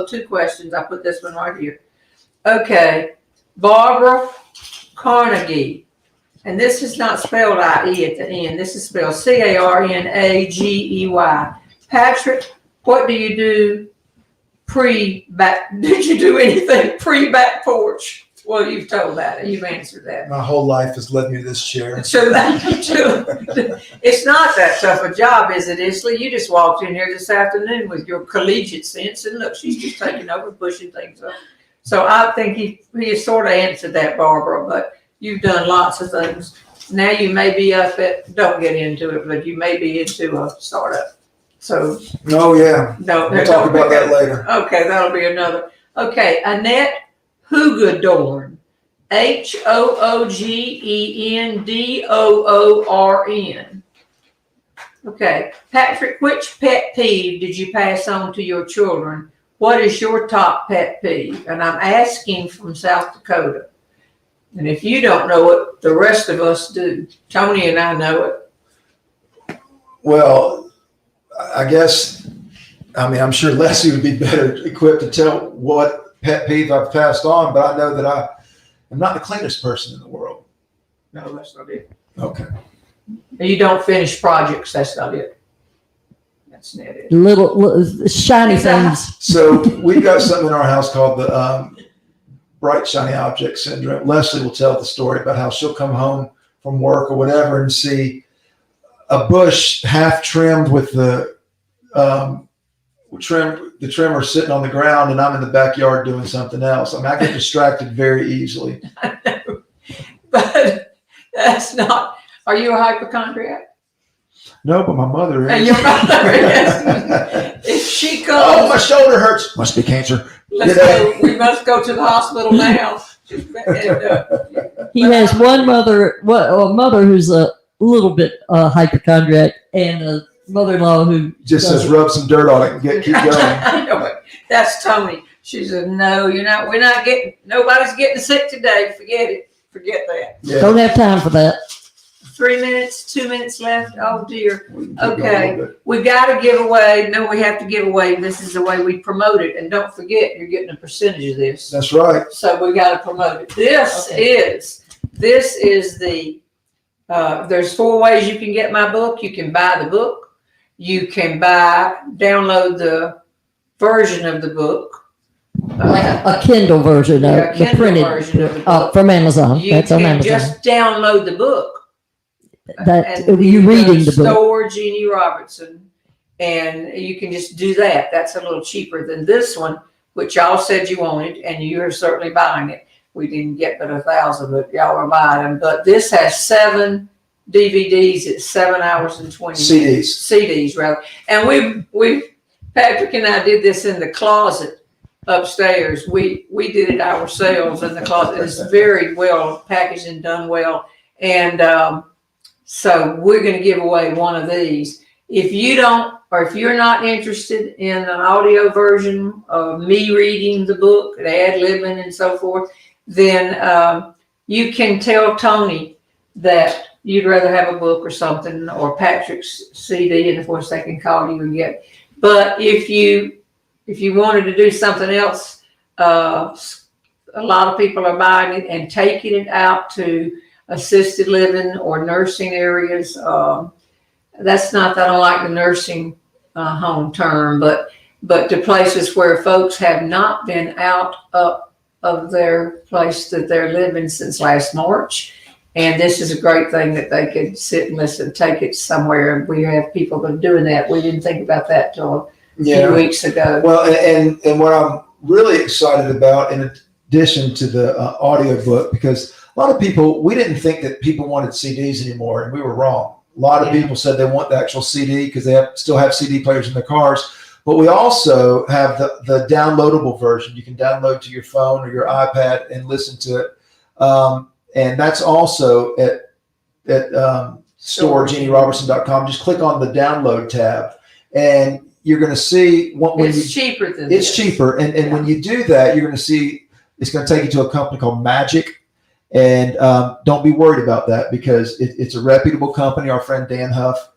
2 questions. I put this one right here. Okay. Barbara Carnegie. And this is not spelled I-E at the end. This is spelled C-A-R-N-A-G-E-Y. Patrick, what do you do pre-back? Did you do anything pre-back porch? Well, you've told that. You've answered that. My whole life has led me to this chair. So it's not that tough a job, is it, Isley? You just walked in here this afternoon with your collegiate sense, and look, she's just taking over, pushing things up. So I think he sort of answered that, Barbara, but you've done lots of things. Now you may be up at, don't get into it, but you may be into a startup. So. Oh, yeah. No, We'll talk about that later. Okay, that'll be another. Okay, Annette Hoogadorn. Hoogendorn. Okay, Patrick, which pet peeve did you pass on to your children? What is your top pet peeve? And I'm asking from South Dakota. And if you don't know it, the rest of us do. Tony and I know it. Well, I guess, I'm sure Leslie would be better equipped to tell what pet peeve I've passed on, but I know that I am not the cleanest person in the world. No, that's not it. Okay. You don't finish projects, that's not it. That's not it. Little shiny things. So we've got something in our house called the bright shiny object syndrome. Leslie will tell the story about how she'll come home from work or whatever and see a bush half trimmed with the trimmer sitting on the ground, and I'm in the backyard doing something else. I get distracted very easily. I know, but that's not. Are you a hypochondriac? No, but my mother is. And your mother is. If she comes, Oh, my shoulder hurts. Must be cancer. let's go. We must go to the hospital now. He has one mother, a mother who's a little bit hypochondriac, and a mother-in-law who Just says rub some dirt on it and keep going. I know it. That's Tony. She said, "No, you're not. We're not getting. Nobody's getting sick today. Forget it. Forget that." Yeah. don't have time for that. 3 minutes, 2 minutes left. Oh dear. We can keep going a Okay. little bit. We got to give away. No, we have to give away. This is the way we promote it. And don't forget, you're getting a percentage of this. That's right. So we got to promote it. This is the, there's 4 ways you can get my book. You can buy the book. You can download the version of the book. Like a Kindle version of Yeah, the Kindle printed version of the book. from Amazon. You That's on can Amazon. just download the book. That And you reading the book. Store Jeanne Robertson, and you can just do that. That's a little cheaper than this one, which y'all said you wanted, and you are certainly buying it. We didn't get but 1,000, but y'all are buying them. But this has 7 DVDs. It's 7 hours and 20 minutes. CDs rather. And we Patrick and I did this in the closet upstairs. We did it ourselves in the closet. It's very well packaged and done well. And so we're going to give away one of these. If you don't, or if you're not interested in an audio version of me reading the book, ad-libbing and so forth, then you can tell Tony that you'd rather have a book or something, or Patrick's CD, and of course they can call you and get. But if you wanted to do something else, a lot of people are buying it and taking it out to assisted living or nursing areas. That's not that I don't like the nursing home term, but to places where folks have not been out of their place that they're living since last March, And this is a great thing that they could sit and listen, take it somewhere. And we have people that are doing that. We didn't think about that till a few weeks ago. Well, and what I'm really excited about, in addition to the audiobook, because a lot of people, we didn't think that people wanted CDs anymore, and we were wrong. A lot of people said they want the actual CD because they still have CD players in their cars. But we also have the downloadable version. You can download to your phone or your iPad and listen to it. And that's also at store JeanneRobertson.com. Just click on the download tab, and you're going to see it's cheaper than it's cheaper. And when you do that, you're going to see it's going to take you to a company called Magic. And don't be worried about that, because it's a reputable company. Our friend Dan Huff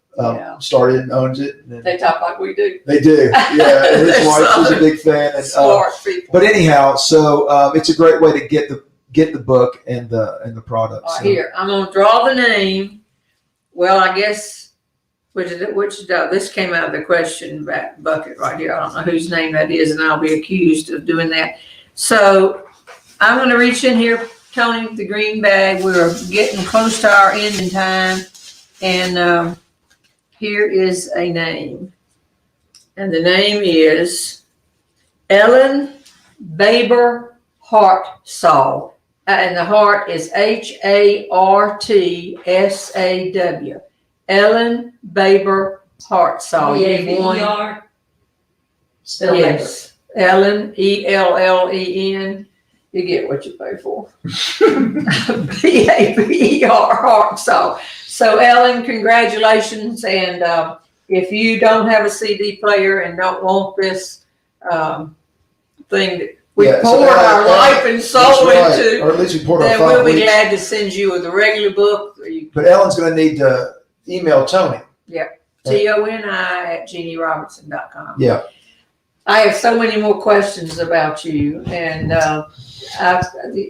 started and owns it. And they talk like we do. They do, yeah. And his wife is a big fan. And, smart people. But anyhow, so it's a great way to get the book and the product. So. Here, I'm gonna draw the name. Well, I guess this came out of the question bucket right here. I don't know whose name that is, and I'll be accused of doing that. So I'm gonna reach in here, Tony, the green bag. We're getting close to our ending time, and here is a name, and the name is Ellen Baber Hartsaw. And the Hart is HARTSAW. Ellen Baber Hartsaw. B-A-B-E-R. Spell Yes. Ellen, ELLEN. You get what you pay for. BABER Hartsaw. So Ellen, congratulations. And if you don't have a CD player and don't want this thing that we poured our life and soul into, or at least we poured then our 5 we'll be weeks. glad to send you the regular book. But Ellen's going to need to email Tony. Yep. TONI@JeanneRobertson.com. Yeah. I have so many more questions about you, and I'm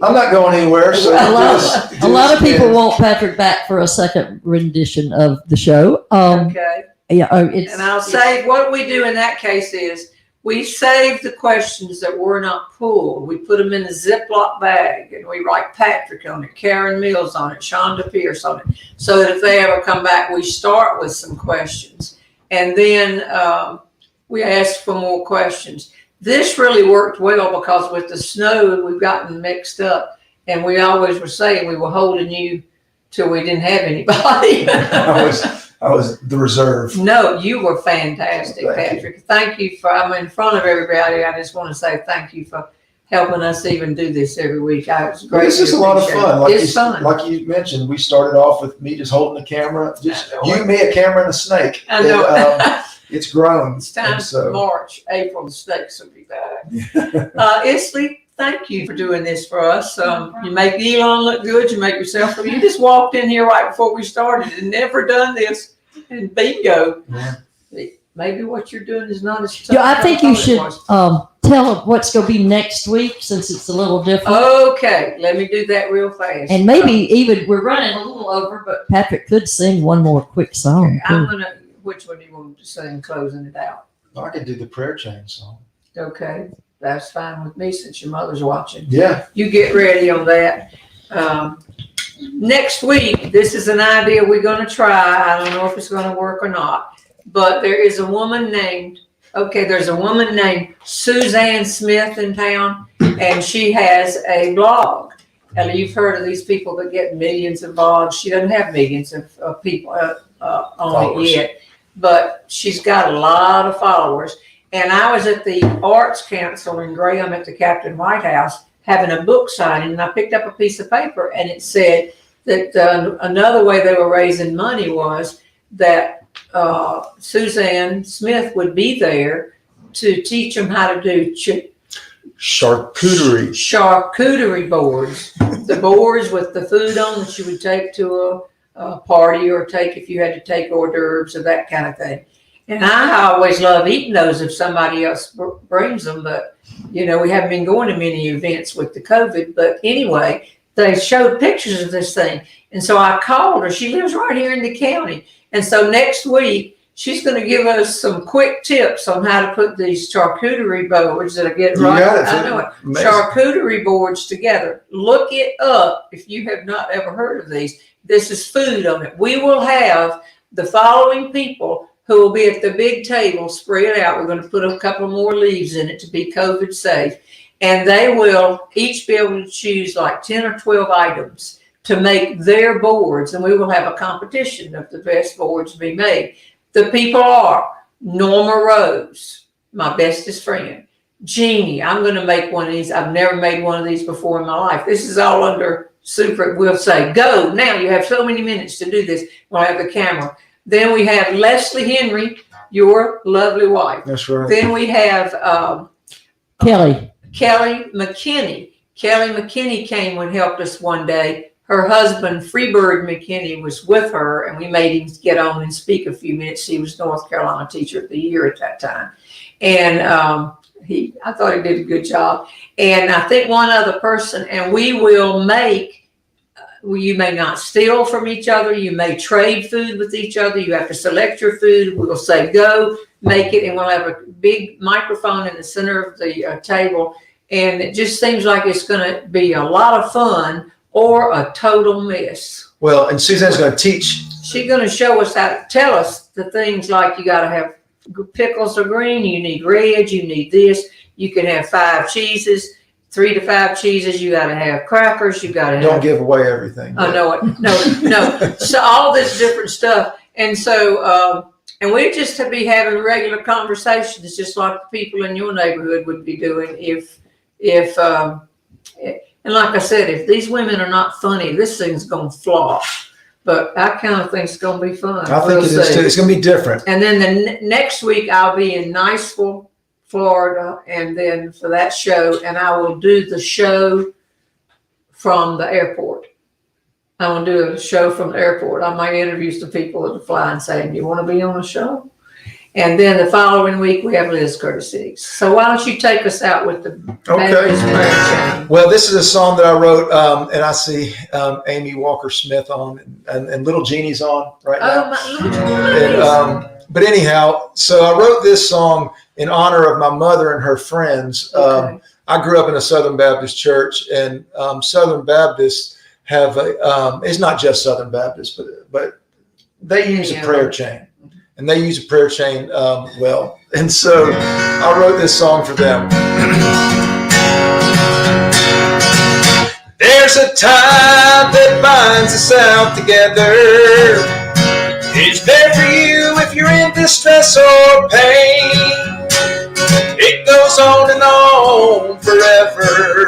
not going anywhere. So a lot of people want Patrick back for a second rendition of the show. okay. Yeah, And I'll say what we do in that case is we save the questions that were not pulled. We put them in a Ziploc bag, and we write Patrick on it, Karen Mills on it, Shonda Pierce on it, so that if they ever come back, we start with some questions. And then we ask for more questions. This really worked well because with the snow, we've gotten mixed up, and we always were saying we were holding you till we didn't have anybody. I was the reserve. No, you were fantastic, Patrick. Thank you for, I'm in front of everybody. I just want to say thank you for helping us even do this every week. It's great. This is a lot of fun. It's fun. Like you mentioned, we started off with me just holding the camera, just you, me, a camera, and a snake. I know. And, it's grown. It's time for March, April, the snakes will be back. Isley, thank you for doing this for us. You make Elon look good. You make yourself look. You just walked in here right before we started and never done this. And bingo. Yeah. Maybe what you're doing is not as tough. Yeah, I think you should tell them what's going to be next week, since it's a little different. Okay, let me do that real fast. And maybe even we're running a little over, but Patrick could sing one more quick song. Okay, which one do you want to sing, closing it out? I could do the prayer chain song. Okay, that's fine with me since your mother's watching. Yeah. You get ready on that. Next week, this is an idea we're going to try. I don't know if it's going to work or not, but there's a woman named Suzanne Smith in town, and she has a blog. And you've heard of these people that get millions of blogs. She doesn't have millions of people on it yet, but she's got a lot of followers. And I was at the Arts Council in Graham at the Captain White House having a book signing, and I picked up a piece of paper, and it said that another way they were raising money was that Suzanne Smith would be there to teach them how to do charcuterie boards, the boards with the food on that you would take to a party, or take if you had to take hors d'oeuvres or that kind of thing. And I always love eating those if somebody else brings them, but we haven't been going to many events with the COVID. But anyway, they showed pictures of this thing. And so I called her. She lives right here in the county. And so next week, she's going to give us some quick tips on how to put these charcuterie boards that I get You right. got it. I know it. Amazing. Charcuterie boards together. Look it up if you have not ever heard of these. This is food on it. We will have the following people who will be at the big table spread out. We're going to put a couple more leaves in it to be COVID safe. And they will each be able to choose like 10 or 12 items to make their boards. And we will have a competition of the best boards to be made. The people are Norma Rose, my bestest friend. Jeanne, I'm going to make one of these. I've never made one of these before in my life. This is all under super. We'll say, go now. You have so many minutes to do this. We'll have the camera. Then we have Leslie Henry, your lovely wife. That's right. Then we have Kelly. Kelly McKinney. Kelly McKinney came and helped us one day. Her husband, Freebird McKinney, was with her, and we made him get on and speak a few minutes. He was North Carolina Teacher of the Year at that time. And I thought he did a good job. And I think one other person, and we will make, you may not steal from each other. You may trade food with each other. You have to select your food. We'll say, go, make it. And we'll have a big microphone in the center of the table. And it just seems like it's going to be a lot of fun or a total mess. Well, and Suzanne's going to teach. She's going to show us how to tell us the things like you got to have pickles are green, you need red, you need this. You can have 5 cheeses, 3 to 5 cheeses. You got to have crackers. You got to have. Don't give away everything. I know it. No. So all this different stuff. And so, and we just to be having regular conversations, just like the people in your neighborhood would be doing if and like I said, if these women are not funny, this thing's going to flop. But I kind of think it's going to be fun. I think it is too. It's going to be different. And then the next week I'll be in Niceville, Florida, and then for that show, and I will do the show from the airport. I will do a show from the airport. I might interview some people at the fly and say, "Do you want to be on a show?" And then the following week we have Liz Curtis Hicks. So why don't you take us out with the Baptist prayer chain? Well, this is a song that I wrote, and I see Amy Walker Smith on, and little Jeannie's on right now. But anyhow, so I wrote this song in honor of my mother and her friends. Okay. I grew up in a Southern Baptist church, and Southern Baptists have it's not just Southern Baptists, but they use a prayer chain. And they use a prayer chain well. And so I wrote this song for them. There's a tie that binds us out together. It's there for you if you're in distress or pain. It goes on and on forever.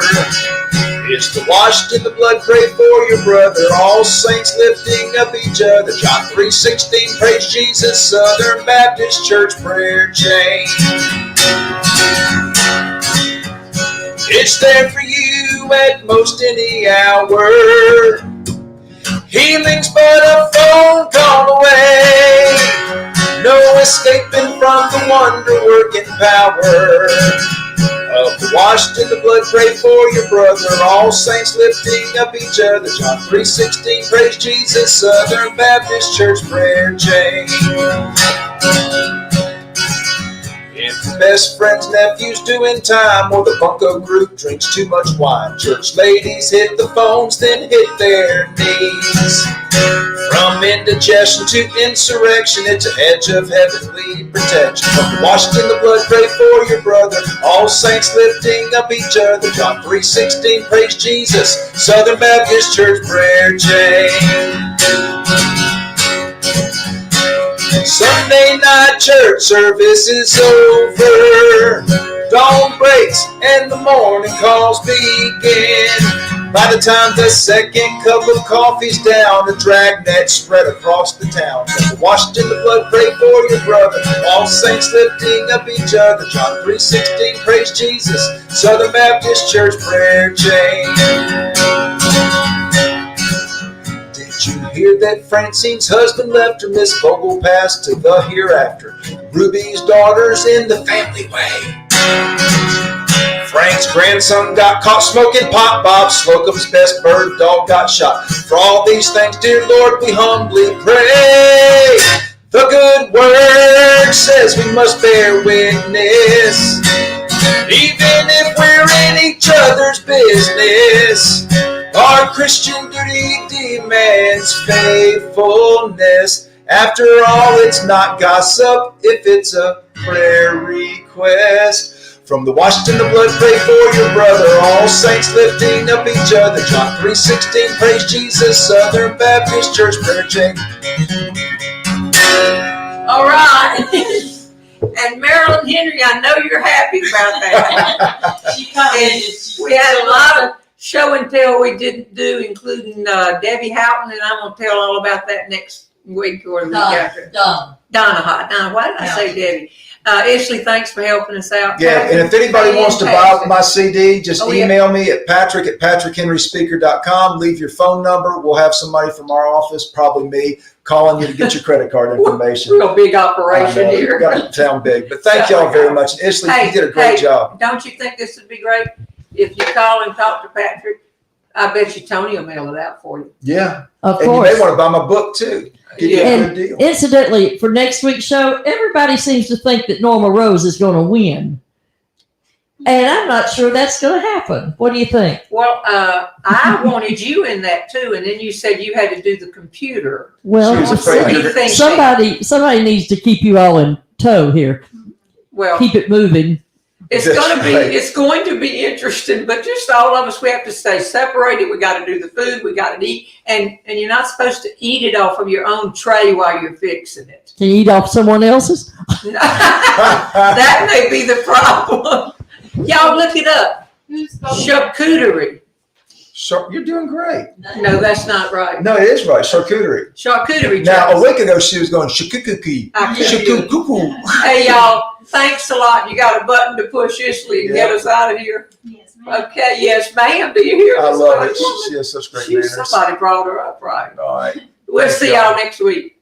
It's the washed in the blood, pray for your brother. All saints lifting up each other. John 3:16, praise Jesus. Southern Baptist Church prayer chain. It's there for you at most any hour. Healing's but a phone call away. No escaping from the wonder-working power of the washed in the blood, pray for your brother. All saints lifting up each other. John 3:16, praise Jesus. Southern Baptist Church prayer chain. If the best friend's nephew's doing time, or the bunco group drinks too much wine, church ladies hit the phones, then hit their knees. From indigestion to insurrection, it's a hedge of heavenly protection. From washed in the blood, pray for your brother. All saints lifting up each other. John 3:16, praise Jesus. Southern Baptist Church prayer chain. Sunday night church service is over. Dawn breaks and the morning calls begin. By the time the second cup of coffee's down, a dragnet spread across the town. Washed in the blood, pray for your brother. All saints lifting up each other. John 3:16, praise Jesus. Southern Baptist Church prayer chain. Did you hear that Francine's husband left her? Miss Vogel passed to the hereafter. Ruby's daughter's in the family way. Frank's grandson got caught smoking pot. Bob Slocum's best bird dog got shot. For all these things, dear Lord, we humbly pray. The good word says we must bear witness, even if we're in each other's business. Our Christian duty demands faithfulness. After all, it's not gossip if it's a prayer request. From the washed in the blood, pray for your brother. All saints lifting up each other. John 3:16, praise Jesus. Southern Baptist Church prayer chain. All right. And Marilyn Henry, I know you're happy about that. We had a lot of show and tell we didn't do, including Debbie Houghton, and I'm going to tell all about that next week or the week after. Donna, why did I say Debbie? Ashley, thanks for helping us out. Yeah, and if anybody wants to buy my CD, just email me at patrick@patrickhenryspeaker.com. Leave your phone number. We'll have somebody from our office, probably me, calling you to get your credit card information. Real big operation here. Got to sound big. But thank y'all very much. And Ashley, you did a great job. Don't you think this would be great if you call and talk to Patrick? I bet you Tony will mail it out for you. Yeah. Of and course. you may want to buy my book too. Give you a good deal. Incidentally, for next week's show, everybody seems to think that Norma Rose is going to win. And I'm not sure that's going to happen. What do you think? Well, I wanted you in that too, and then you said you had to do the computer. Well, somebody needs to keep you all in tow here. Well, keep it moving. It's going to be interesting, but just all of us, we have to stay separated. We got to do the food. We got to eat, and you're not supposed to eat it off of your own tray while you're fixing it. Can you eat off someone else's? That may be the problem. Y'all look it up. Charcuterie. You're doing great. No, that's not right. No, it is right. Charcuterie. Charcuterie. Now, a week ago, she was going shakukuki. Shakukuku. Hey, y'all. Thanks a lot. You got a button to push Ashley and get us out of here. Yes, ma'am. Okay. Yes, ma'am. Do you hear I this? love it. She has such great manners. Somebody brought her up right. All right. We'll see y'all next week.